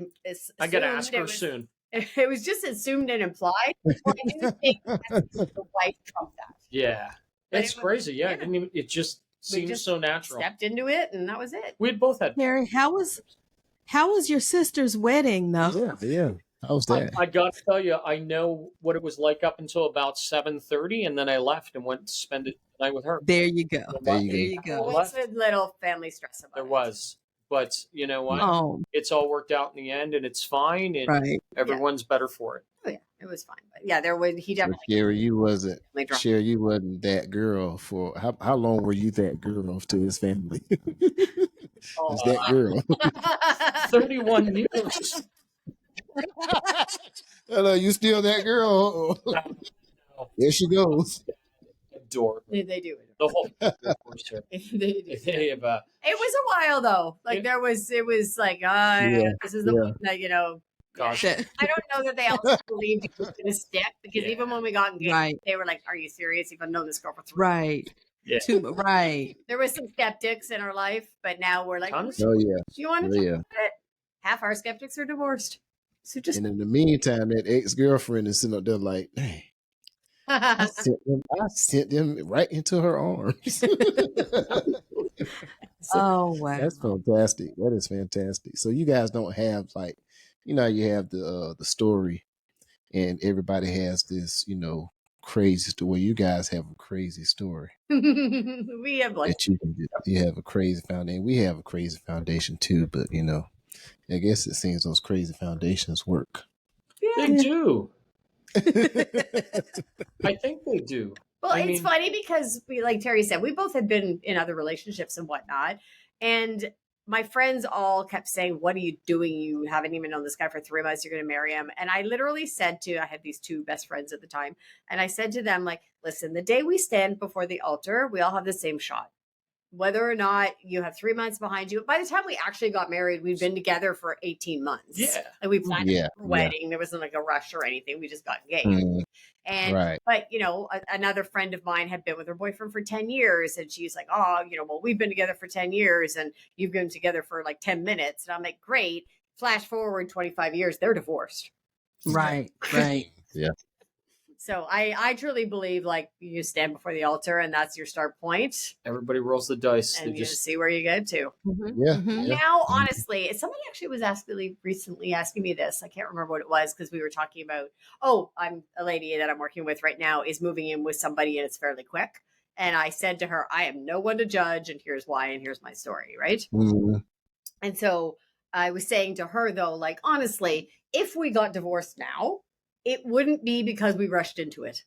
I got to ask her soon. It was just assumed and implied. Well, I didn't think the wife trumped that. Yeah. It's crazy. Yeah. It didn't even, it just seems so natural. Stepped into it and that was it. We'd both had. Mary, how was your sister's wedding though? Yeah. How was that? I got to tell you, I know what it was like up until about 7:30, and then I left and went to spend the night with her. There you go. Well, what's a little family stress about There was. But you know what? Oh, It's all worked out in the end, and it's fine, and right. everyone's better for it. Oh yeah, it was fine. But yeah, there was he So definitely Sherry, you wasn't definitely drunk. Sherry, you wasn't that girl for how long were you that girl to his family? Is that girl? 31 years. Hello, you still that girl? There she goes. Adorable. They do it. The whole divorce her. They do. They have, It was a while though. Like Yeah. it was like, this is the yeah. one that, you know, gosh, I don't know that they also believed it was going to stick because Yeah. even when we got engaged, Right. they were like, "Are you serious? You've known this girl for 3 Right. Yeah. Right. There was some skeptics in our life, but now we're like, Tons. Oh yeah. you want to Oh, talk yeah. about it? Half our skeptics are divorced. So just And in the meantime, that ex-girlfriend is sitting up there like, dang, I sent them right into her arms. Oh, wow. That's fantastic. That is fantastic. So you guys don't have like, you have the story, and everybody has this, crazy story. You guys have a crazy story we have like that you can get. You have a crazy foundation. We have a crazy foundation too, but I guess it seems those crazy foundations work. They do. I think they do. Well, I it's mean- funny because we, like Terry said, we both had been in other relationships and whatnot. And my friends all kept saying, "What are you doing? You haven't even known this guy for 3 months. You're going to marry him." And I literally said I had these two best friends at the time. And I said to them, like, listen, the day we stand before the altar, we all have the same shot. Whether or not you have 3 months behind you, by the time we actually got married, we'd been together for 18 months. Yeah. And we planned Yeah, a wedding. There wasn't like a rush or anything. We just got engaged. Mm, And right. but another friend of mine had been with her boyfriend for 10 years, and she's like, "Oh, well, we've been together for 10 years and you've been together for like 10 minutes." And I'm like, "Great." Flash forward 25 years, they're divorced. Right. Right. Yeah. So I truly believe like you stand before the altar and that's your start point, Everybody rolls the dice. and They you just see where you get to. Yeah. Mhm. Yeah. Now, honestly, somebody actually was recently asking me this. I can't remember what it was because we were talking about, I'm a lady that I'm working with right now is moving in with somebody and it's fairly quick. And I said to her, I am no one to judge, and here's why, and here's my story, right? Mhm. And so I was saying to her, though, like, honestly, if we got divorced now, it wouldn't be because we rushed into it.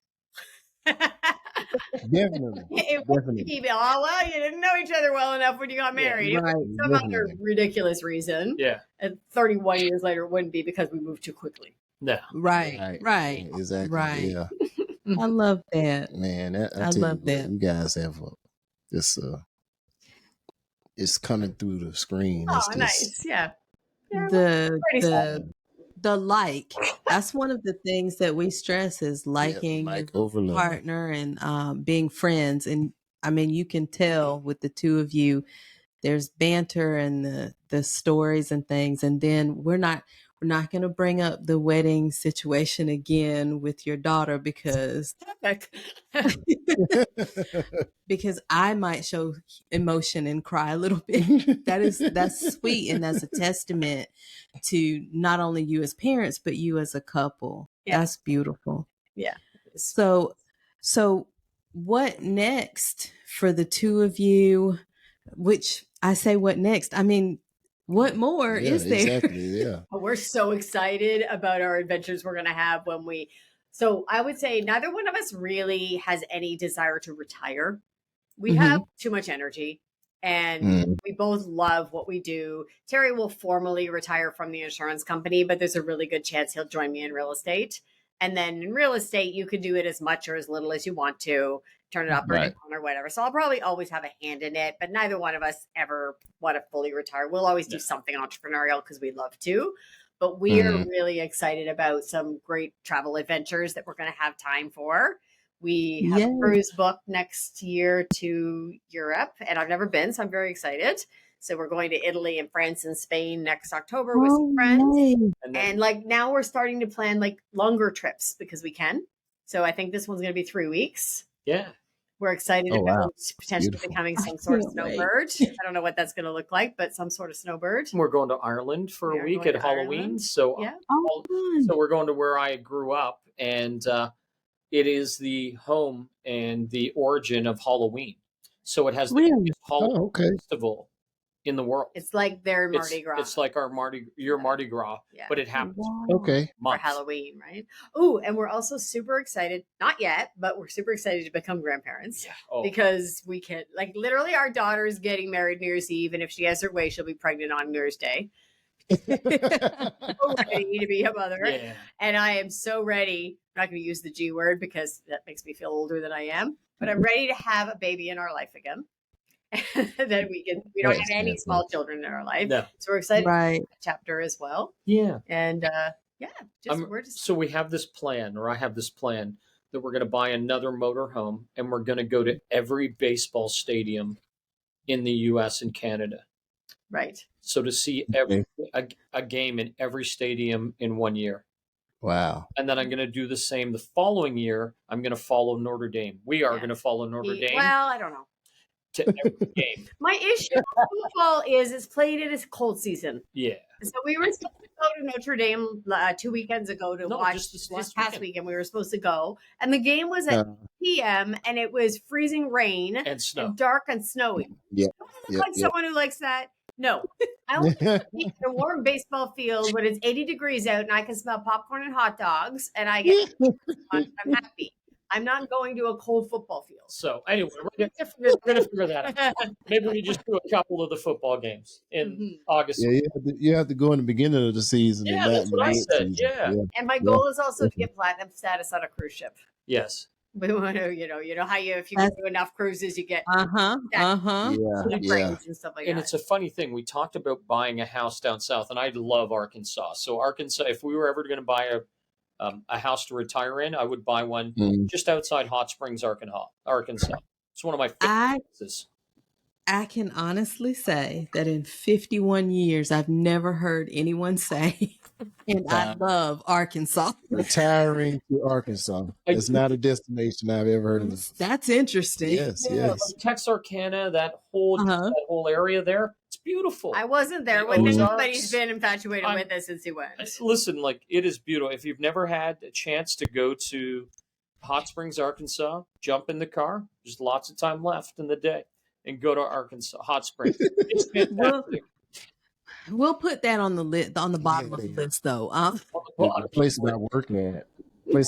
Definitely. It wouldn't Definitely. be, well, you didn't know each other well enough when you got married. It Right. was some other Definitely. ridiculous reason. yeah. And 31 years later, it wouldn't be because we moved too quickly. No. Right. Right. Exactly. Right. Yeah. I love that. Man, I I tell love you what, that. you guys have this. It's coming through the screen. Oh, It's just, nice. Yeah. The Pretty the like. That's one of the things that we stress is liking like your overlook. partner and being friends. And I mean, you can tell with the two of you, there's banter and the stories and things. And then we're not going to bring up the wedding situation again with your daughter because I might show emotion and cry a little bit. That's sweet, and that's a testament to not only you as parents but you as a couple. Yeah. That's beautiful. Yeah. So what next for the two of you? Which I say, what next? I mean, what more is there? Exactly. Yeah. We're so excited about our adventures we're going to have so I would say neither one of us really has any desire to retire. We have too much energy and we both love what we do. Terry will formally retire from the insurance company, but there's a really good chance he'll join me in real estate. And then in real estate, you can do it as much or as little as you want to, turn it up or down or whatever. So I'll probably always have a hand in it, but neither one of us ever want to fully retire. We'll always do something entrepreneurial because we love to. But we are really excited about some great travel adventures that we're going to have time for. We have a cruise booked next year to Europe, and I've never been, so I'm very excited. So we're going to Italy and France and Spain next October with some friends. Nice. And like now we're starting to plan like longer trips because we can. So I think this one's going to be 3 weeks. Yeah. We're excited about potentially Beautiful. becoming some sort of can't wait. snowbird. I don't know what that's going to look like, but some sort of snowbird. We're going to Ireland for We a are week going at to Halloween. Ireland. So, Yeah. Oh, fun. so we're going to where I grew up, and it is the home and the origin of Halloween. So it has the Really? biggest Halloween Oh, okay. festival in the world. It's like their Mardi Gras. It's like your Mardi Gras, but it happens. Okay. For Halloween, right? Oh, and we're also super excited. Not yet, but we're super excited to become grandparents. Yeah. Because we can, like, literally, our daughter's getting married New Year's Eve, and if she has her way, she'll be pregnant on New Year's Day. So ready to be a mother, and I am so ready. I'm not going to use the G word because that makes me feel older than I am, but I'm ready to have a baby in our life again. Then we don't have any small children in our life, so we're excited for that chapter as well. And so we have this plan, or I have this plan, that we're going to buy another motorhome, and we're going to go to every baseball stadium in the U.S. and Canada. Right. So to see a game in every stadium in 1 year. Wow. And then I'm going to do the same the following year. I'm going to follow Notre Dame. We are going to follow Notre Dame. Well, I don't know. To every game. My issue with football is it's played in a cold season. Yeah. So we were supposed to go to Notre Dame 2 weekends ago to watch this past weekend. We were supposed to go, and the game was at 8 p.m. and it was freezing rain and snow, and dark and snowy. Someone who likes that. No, I want to be in a warm baseball field when it's 80 degrees out and I can smell popcorn and hot dogs, and I'm happy. I'm not going to a cold football field. So anyway, we're going to figure that out. Maybe we just do a couple of the football games in August. Yeah, you have to go in the beginning of the season. Yeah, that's what I said. Yeah. And my goal is also to get platinum status on a cruise ship. Yes. We want to, you know how if you do enough cruises, you get and stuff like that. And it's a funny thing. We talked about buying a house down south, and I love Arkansas. So Arkansas, if we were ever going to buy a house to retire in, I would buy one just outside Hot Springs, Arkansas. It's one of my favorite places. I can honestly say that in 51 years, I've never heard anyone say, and I love Arkansas. Retiring to Arkansas. It's not a destination I've ever heard of. That's interesting. Yes. Like Texarkana, that whole area there, it's beautiful. I wasn't there. Nobody's been infatuated with it since he went. Listen, like, it is beautiful. If you've never had a chance to go to Hot Springs, Arkansas, jump in the car. There's lots of time left in the day. And go to Arkansas Hot Springs. It's fantastic. We'll put that on the list, on the bottom of the list, though. The places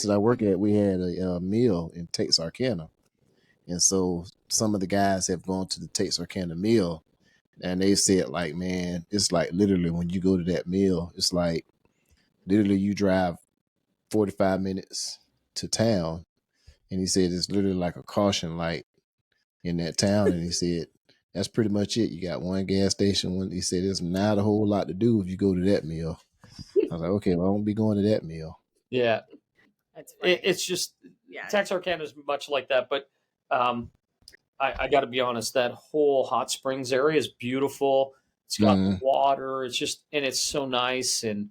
I work at, we had a meal in Texarkana, and so some of the guys have gone to the Texarkana meal, and they said, like, man, it's like literally when you go to that meal, it's like literally you drive 45 minutes to town, and he said it's literally like a caution light in that town, and he said that's pretty much it. You got one gas station. He said there's not a whole lot to do if you go to that meal. I was like, okay, well, I won't be going to that meal. Yeah, it's just Texarkana is much like that, but I got to be honest. That whole Hot Springs area is beautiful. It's got water. It's just, and it's so nice. And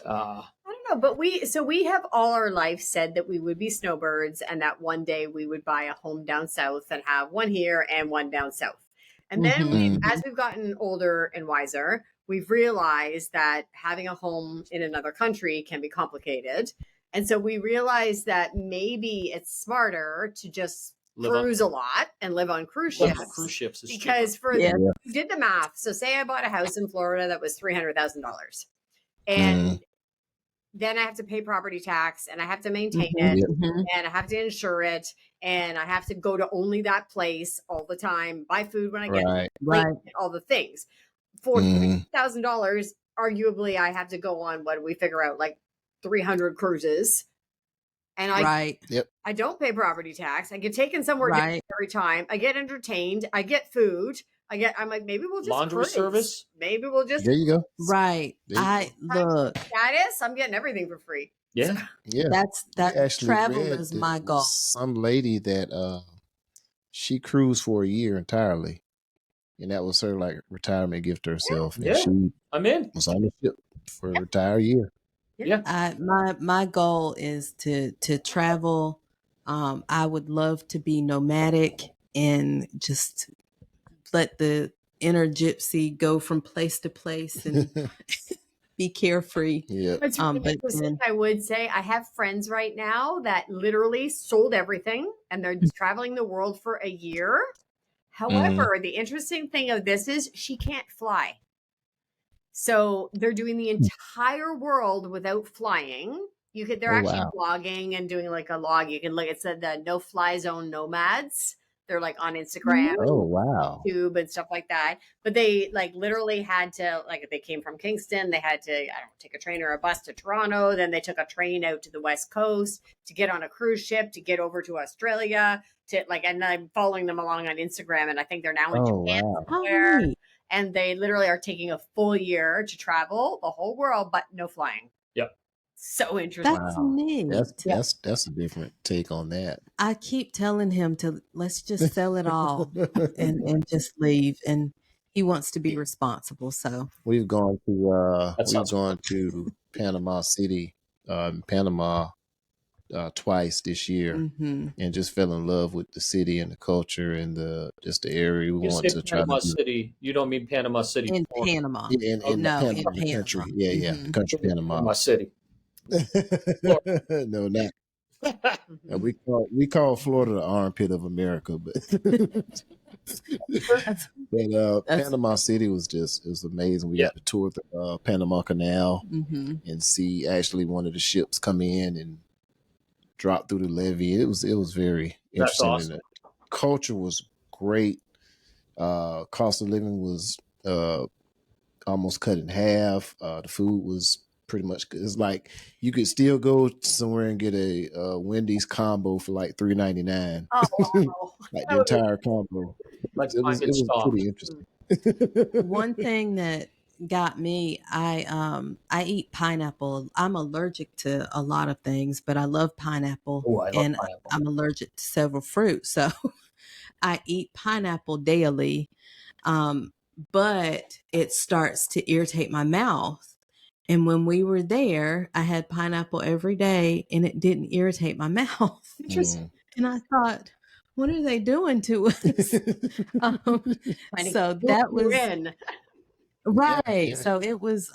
I don't know, but we have all our life said that we would be snowbirds, and that one day we would buy a home down south and have one here and one down south. And then as we've gotten older and wiser, we've realized that having a home in another country can be complicated. And so we realized that maybe it's smarter to just cruise a lot and live on cruise ships. Cruise ships is because cheaper. We did the math. So say I bought a house in Florida that was $300,000. And then I have to pay property tax, and I have to maintain it, and I have to insure it, and I have to go to only that place all the time, buy food when I get all the things. For $3,000, arguably, I have to go on, what do we figure out, like 300 cruises. And I don't pay property tax. I get taken somewhere different every time. I get entertained. I get food. I'm like, maybe we'll just laundry service. Maybe we'll just. There you go. Right. Look. Status. I'm getting everything for free. Yeah. So, That's travel is my goal. Some lady that she cruised for a year entirely, and that was her like retirement gift to herself. Yeah. And I'm in. Was on the ship for an entire year. Yeah. My goal is to travel. I would love to be nomadic and just let the inner gypsy go from place to place and be carefree. Yeah. But I would say I have friends right now that literally sold everything and they're traveling the world for a year, However, the interesting thing of this is she can't fly. So they're doing the entire world without flying. They're actually blogging and doing like a log. You can look, it said the no fly zone nomads. They're like on Instagram and YouTube and stuff like that. But they like literally had to, like, they came from Kingston. They had to, take a train or a bus to Toronto. Then they took a train out to the West Coast to get on a cruise ship to get over to Australia to like, and I'm following them along on Instagram. And I think they're now in Japan somewhere. And they literally are taking a full year to travel the whole world, but no flying. Yep. So interesting. That's neat. That's a different take on that. I keep telling him to let's just sell it all and just leave. And he wants to be responsible. So we've gone to Panama City, Panama twice this year, and just fell in love with the city and the culture and the area. We want to try Panama to City. You don't mean Panama City in Panama. In Panama, the country. Yeah, the country Panama City. No, not. We call Florida the armpit of America, but Panama City was amazing. We got to tour the Panama Canal and see actually one of the ships come in and drop through the levee. It was very interesting. Awesome. And the culture was great. Cost of living was almost cut in half. The food was pretty much good. It's like you could still go somewhere and get a Wendy's combo for like $3.99. Oh, wow. Like the entire combo. It was pretty interesting. One thing that got me, I eat pineapple. I'm allergic to a lot of things, but I love pineapple. Oh, I love pineapple. I'm allergic to several fruits, so I eat pineapple daily. But it starts to irritate my mouth. And when we were there, I had pineapple every day and it didn't irritate my mouth. And I thought, what are they doing to us? So that was right. Yeah. So it was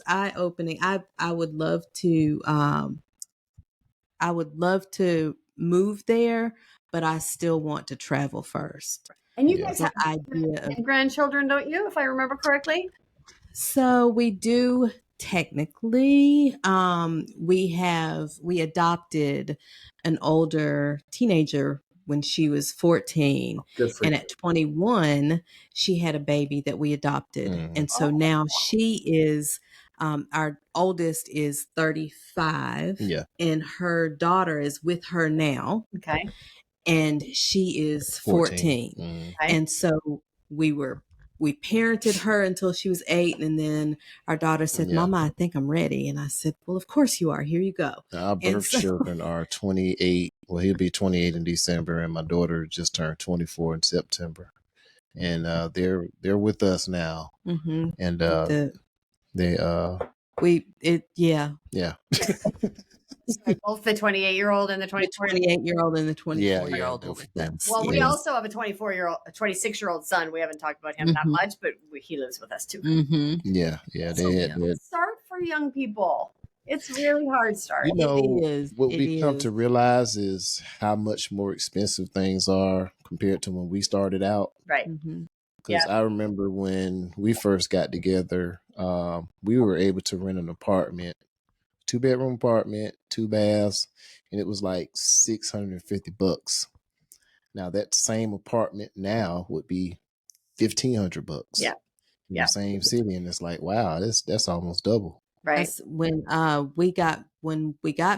eye-opening. I would love to move there, but I still want to travel first. And you guys have grandchildren, don't you, if I remember correctly? So we do technically. We adopted an older teenager when she was 14. And at 21, she had a baby that we adopted. And so now she is, our oldest is 35. Yeah. And her daughter is with her now. Okay. And she is 14. And so we parented her until she was 8. And then our daughter said, Mama, I think I'm ready. And I said, well, of course you are. Here you go. Our birth children are 28. Well, he'll be 28 in December. And my daughter just turned 24 in September. And they're with us now. And both the 28-year-old and the 28-year-old and the 24-year-old. Well, we also have a 26-year-old son. We haven't talked about him that much, but he lives with us too. Yeah. Start for young people. It's really hard start. You know, what we come to realize is how much more expensive things are compared to when we started out. Right. Because I remember when we first got together, we were able to rent an apartment, 2-bedroom apartment, 2 baths, and it was like $650. Now that same apartment now would be $1,500. Yeah. In the same city, and it's like, wow, that's almost double. Right. When we got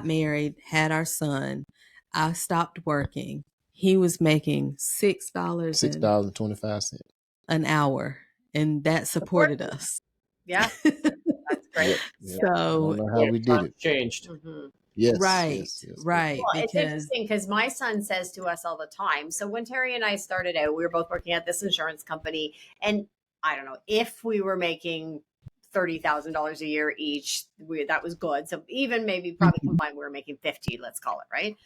married, had our son, I stopped working. He was making $6.25 an hour, and that supported us. Yeah. That's great. So I don't know how we did it. Changed. Yes. Right. Right. Well, it's interesting because my son says to us all the time. So when Terry and I started out, we were both working at this insurance company, and I don't know if we were making $30,000 a year each. That was good. So even maybe probably combined, we were making 50, let's call it, right?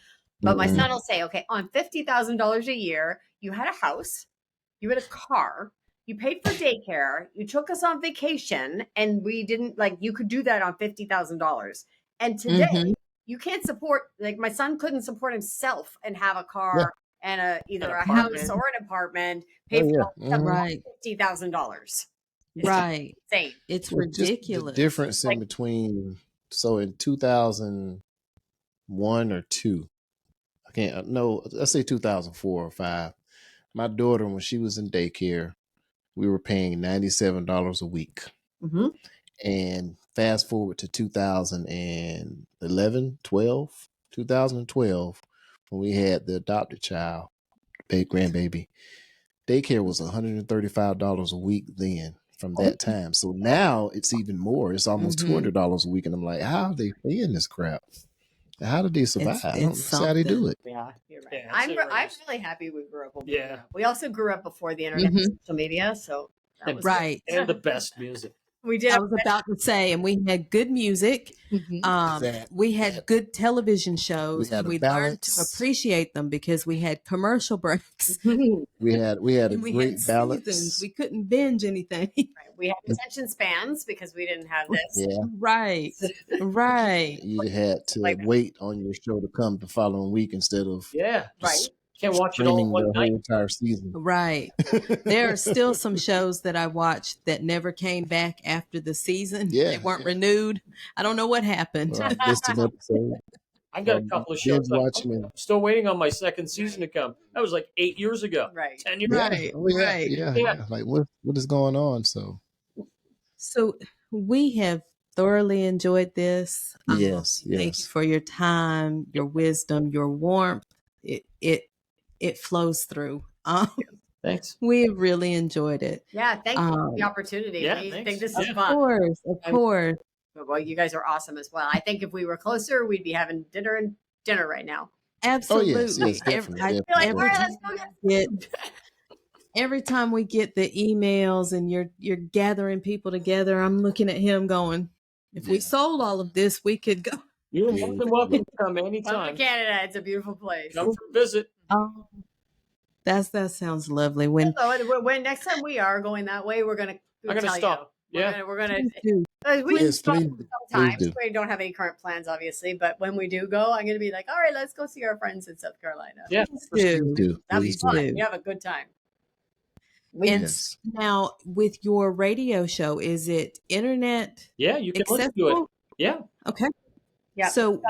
But my son will say, okay, on $50,000 a year, you had a house, you had a car, you paid for daycare, you took us on vacation, and we didn't, like, you could do that on $50,000. And today, you can't support, like, my son couldn't support himself and have a car and either a apartment. house or an apartment, pay for Right. $50,000. Right. Insane. It's Well, just ridiculous. the difference in between, so in 2001 or 2, I can't, no, let's say 2004 or 5, my daughter, when she was in daycare, we were paying $97 a week. Mm-hmm. And fast forward to 2012, when we had the adopted child, grandbaby, daycare was $135 a week then from that time. So now it's even more. It's almost $200 a week. And I'm like, how are they paying this crap? How did they survive? I don't see how they do it. Yeah, you're right. Yeah, I'm really happy we grew up. Yeah. We also grew up before the internet and social media. So that was right. good. And the best music. We did. I was about to say, and we had good music. Mm-hmm. We had good television shows. We had a We learned to balance. appreciate them because we had commercial breaks. We had a And we great had balance. seasons. We couldn't binge anything. Right. We had attention spans because we didn't have this. Yeah. Right. Right. You had to wait on your show to come the following week instead of Yeah. Right. Can't watch it all in streaming one the night. whole entire season. Right. There are still some shows that I watched that never came back after the season. Yeah, They weren't renewed. I don't know what happened. Well, I missed an episode. I've got a couple of shows. I'm still waiting on my second season to come. That was like 8 years ago. Right. 10 years Yeah. Right. Oh, yeah. Right. Yeah. Like what is going on? So we have thoroughly enjoyed this. Yes. Thank you for your time, your wisdom, your warmth. It flows through. Thanks. We really enjoyed it. Yeah. Thank you for the opportunity. Yeah, I thanks. think this Of is fun. Of course. Well, you guys are awesome as well. I think if we were closer, we'd be having dinner right now. Absolutely. Oh, yes, definitely. You're like, all right, let's go get every time we get the emails and you're gathering people together, I'm looking at him going, if we sold all of this, we could go. You're more than welcome to come Come anytime. to Canada. It's a beautiful place. Come for a visit. Oh, that sounds lovely. When next time we are going that way, we're gonna. I'm gonna stop. We're gonna. Please Sometimes do. we don't have any current plans, obviously, but when we do go, I'm gonna be like, all right, let's go see our friends in South Carolina. Yeah. Please do. That'd be Please fun. do. You have a good time. And Yes. now with your radio show, is it internet Yeah, you can listen to it. accessible? Yeah. Okay. Yeah. So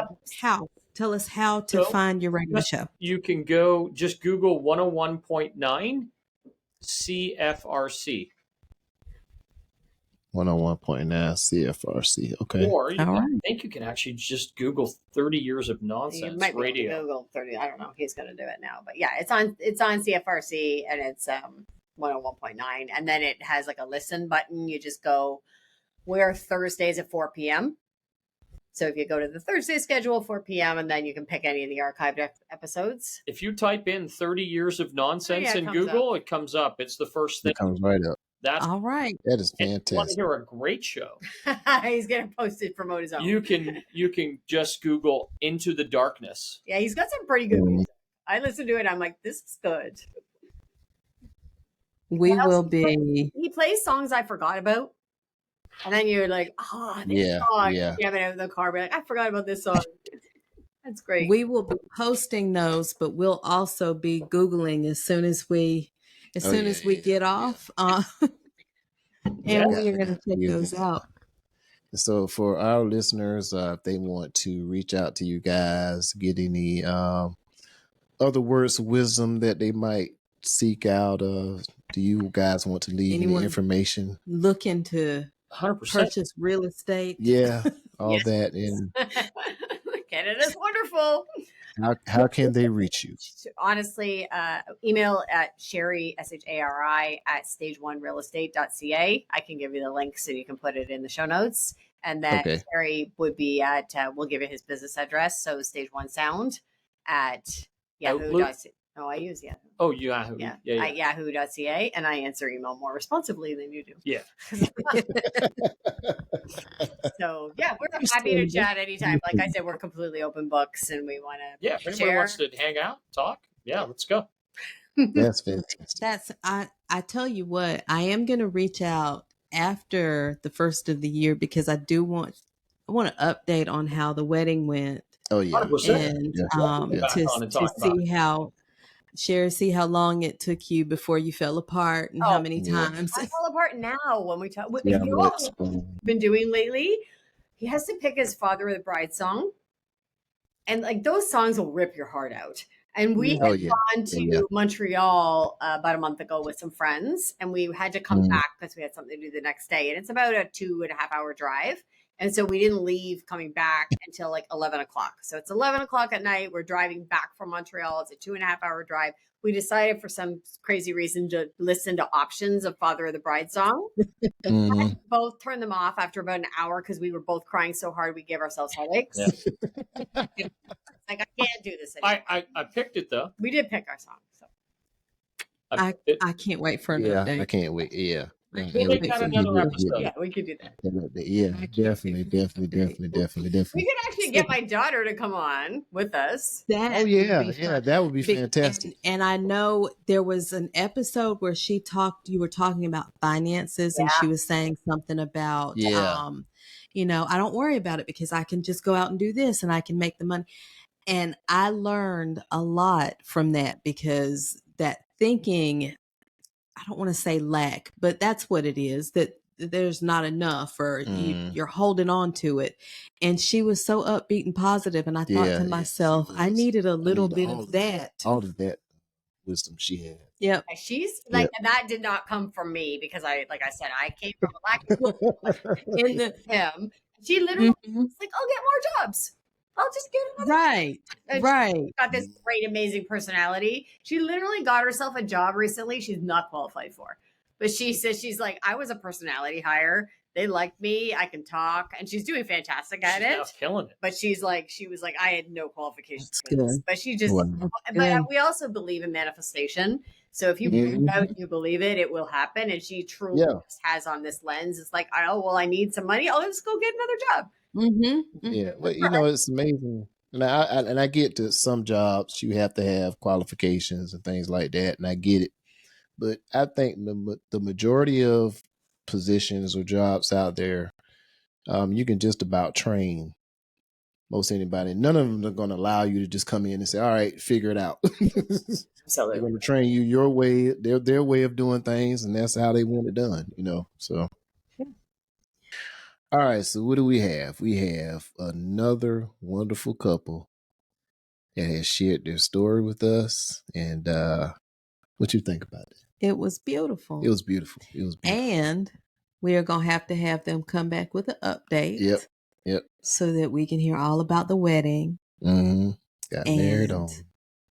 tell us how to find your radio show. You can just Google 101.9 CFRC. 101.9 CFRC. Okay. Or All right. I think you can actually just Google 30 years of You nonsense might be able to radio. Google 30. I don't know. He's gonna do it now, but yeah, it's on CFRC and it's 101.9, and then it has like a listen button. You just go, we're Thursdays at 4 p.m. So if you go to the Thursday schedule, 4 p.m., and then you can pick any of the archived episodes. If you type in 30 years of nonsense in comes Google, it comes up. It's the first thing. It comes right up. That's All right. That is if you want to fantastic. hear a great show. He's gonna post it, promote his own. You can just Google Into the Darkness. Yeah, he's got some pretty good music. I listen to it. I'm like, this is good. We What else will do you be. He plays songs I forgot about, and then you're like, oh, this Yeah, song. yeah. Jamming out in the car, be like, I forgot about this song. That's great. We will be posting those, but we'll also be Googling as soon as we get off. And Yeah. we are going to check Yeah. those out. So for our listeners, if they want to reach out to you guys, get any other words of wisdom that they might seek out, do you guys want to leave Anyone any information? looking to 100%. purchase real estate. Yeah, all Yes. that. And Canada's wonderful. how can they reach you? Honestly, email at Shari, SHARI, at stage1realestate.ca. I can give you the link so you can put it in the show notes. And then Okay. Shari would be at, we'll give you his business address. So stage one sound at Outlook? yahoo.ca. No, I use Yahoo. Oh, Yahoo. Yeah, Yeah. at yahoo.ca. And I answer email more responsibly than you do. Yeah. So, yeah, we're happy to chat anytime. Like I said, we're completely open books and we want to Yeah. If anybody share. wants to hang out, talk, yeah, let's go. That's fantastic. I tell you what, I am going to reach out after the first of the year because I want to update on how the wedding went. Oh yeah. 100%. And Yeah. to Back on and talk about see how Sherry, see how long it took you before you fell apart and how many times? I fall apart now when we talk. Yeah, You know what he's been doing lately? He has to pick his Father of the Bride song. And like those songs will rip your heart out. And we had gone to Montreal about a month ago with some friends, and we had to come back because we had something to do the next day. And it's about a 2.5 hour drive. And so we didn't leave coming back until like 11 o'clock. So it's 11 o'clock at night. We're driving back from Montreal. It's a 2.5 hour drive. We decided for some crazy reason to listen to options of Father of the Bride song. Both turned them off after about an hour because we were both crying so hard we gave ourselves headaches. Yeah. Like, I can't do this anymore. I picked it though. We did pick our song. So I can't wait for an update. I can't wait. Yeah. We'll make that another episode. Yeah, we could do that. Yeah, definitely. We could actually get my daughter to come on with us. That would be fantastic. And I know there was an episode where you were talking about finances, and she was saying something about, you know, I don't worry about it because I can just go out and do this and I can make the money. And I learned a lot from that, because that thinking, I don't want to say lack, but that's what it is, that there's not enough, or you're holding on to it. And she was so upbeat and positive, and I thought to myself, I needed a little bit of that. All of that wisdom she had. Yep. She's like, that did not come from me, because I said, I came from a lack of in him. She literally was like, I'll get more jobs. I'll just get another job. She's got this great, amazing personality. She literally got herself a job recently she's not qualified for. But she says, she's like, I was a personality hire. They liked me. I can talk. And she's doing fantastic at it. She's killing it. But she was like, I had no qualifications for this. But she just, but we also believe in manifestation. So if you believe out, you believe it, it will happen. And she truly has on this lens. It's like, I need some money. I'll just go get another job. Yeah, but you know, it's amazing. And I get to some jobs you have to have qualifications and things like that, and I get it. But I think the majority of positions or jobs out there, you can just about train most anybody. None of them are going to allow you to just come in and say, "All right, figure it out." They're going to train you your way, their way of doing things, and that's how they want it done. You know, so. All right, so what do we have? We have another wonderful couple that has shared their story with us. And what you think about it? It was beautiful. It was beautiful. And we are going to have them come back with an update. Yep. So that we can hear all about the wedding. Got married on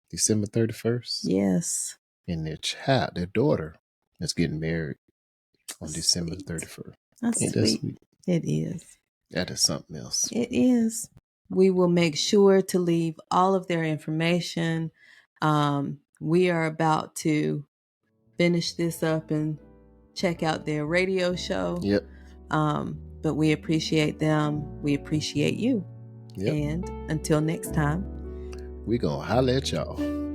December 31st. Yes. And their daughter is getting married on December 31st. That's sweet. It is. That is something else. It is. We will make sure to leave all of their information. We are about to finish this up and check out their radio show. Yep. But we appreciate them. We appreciate you. Yep. And until next time, we're going to holler at y'all.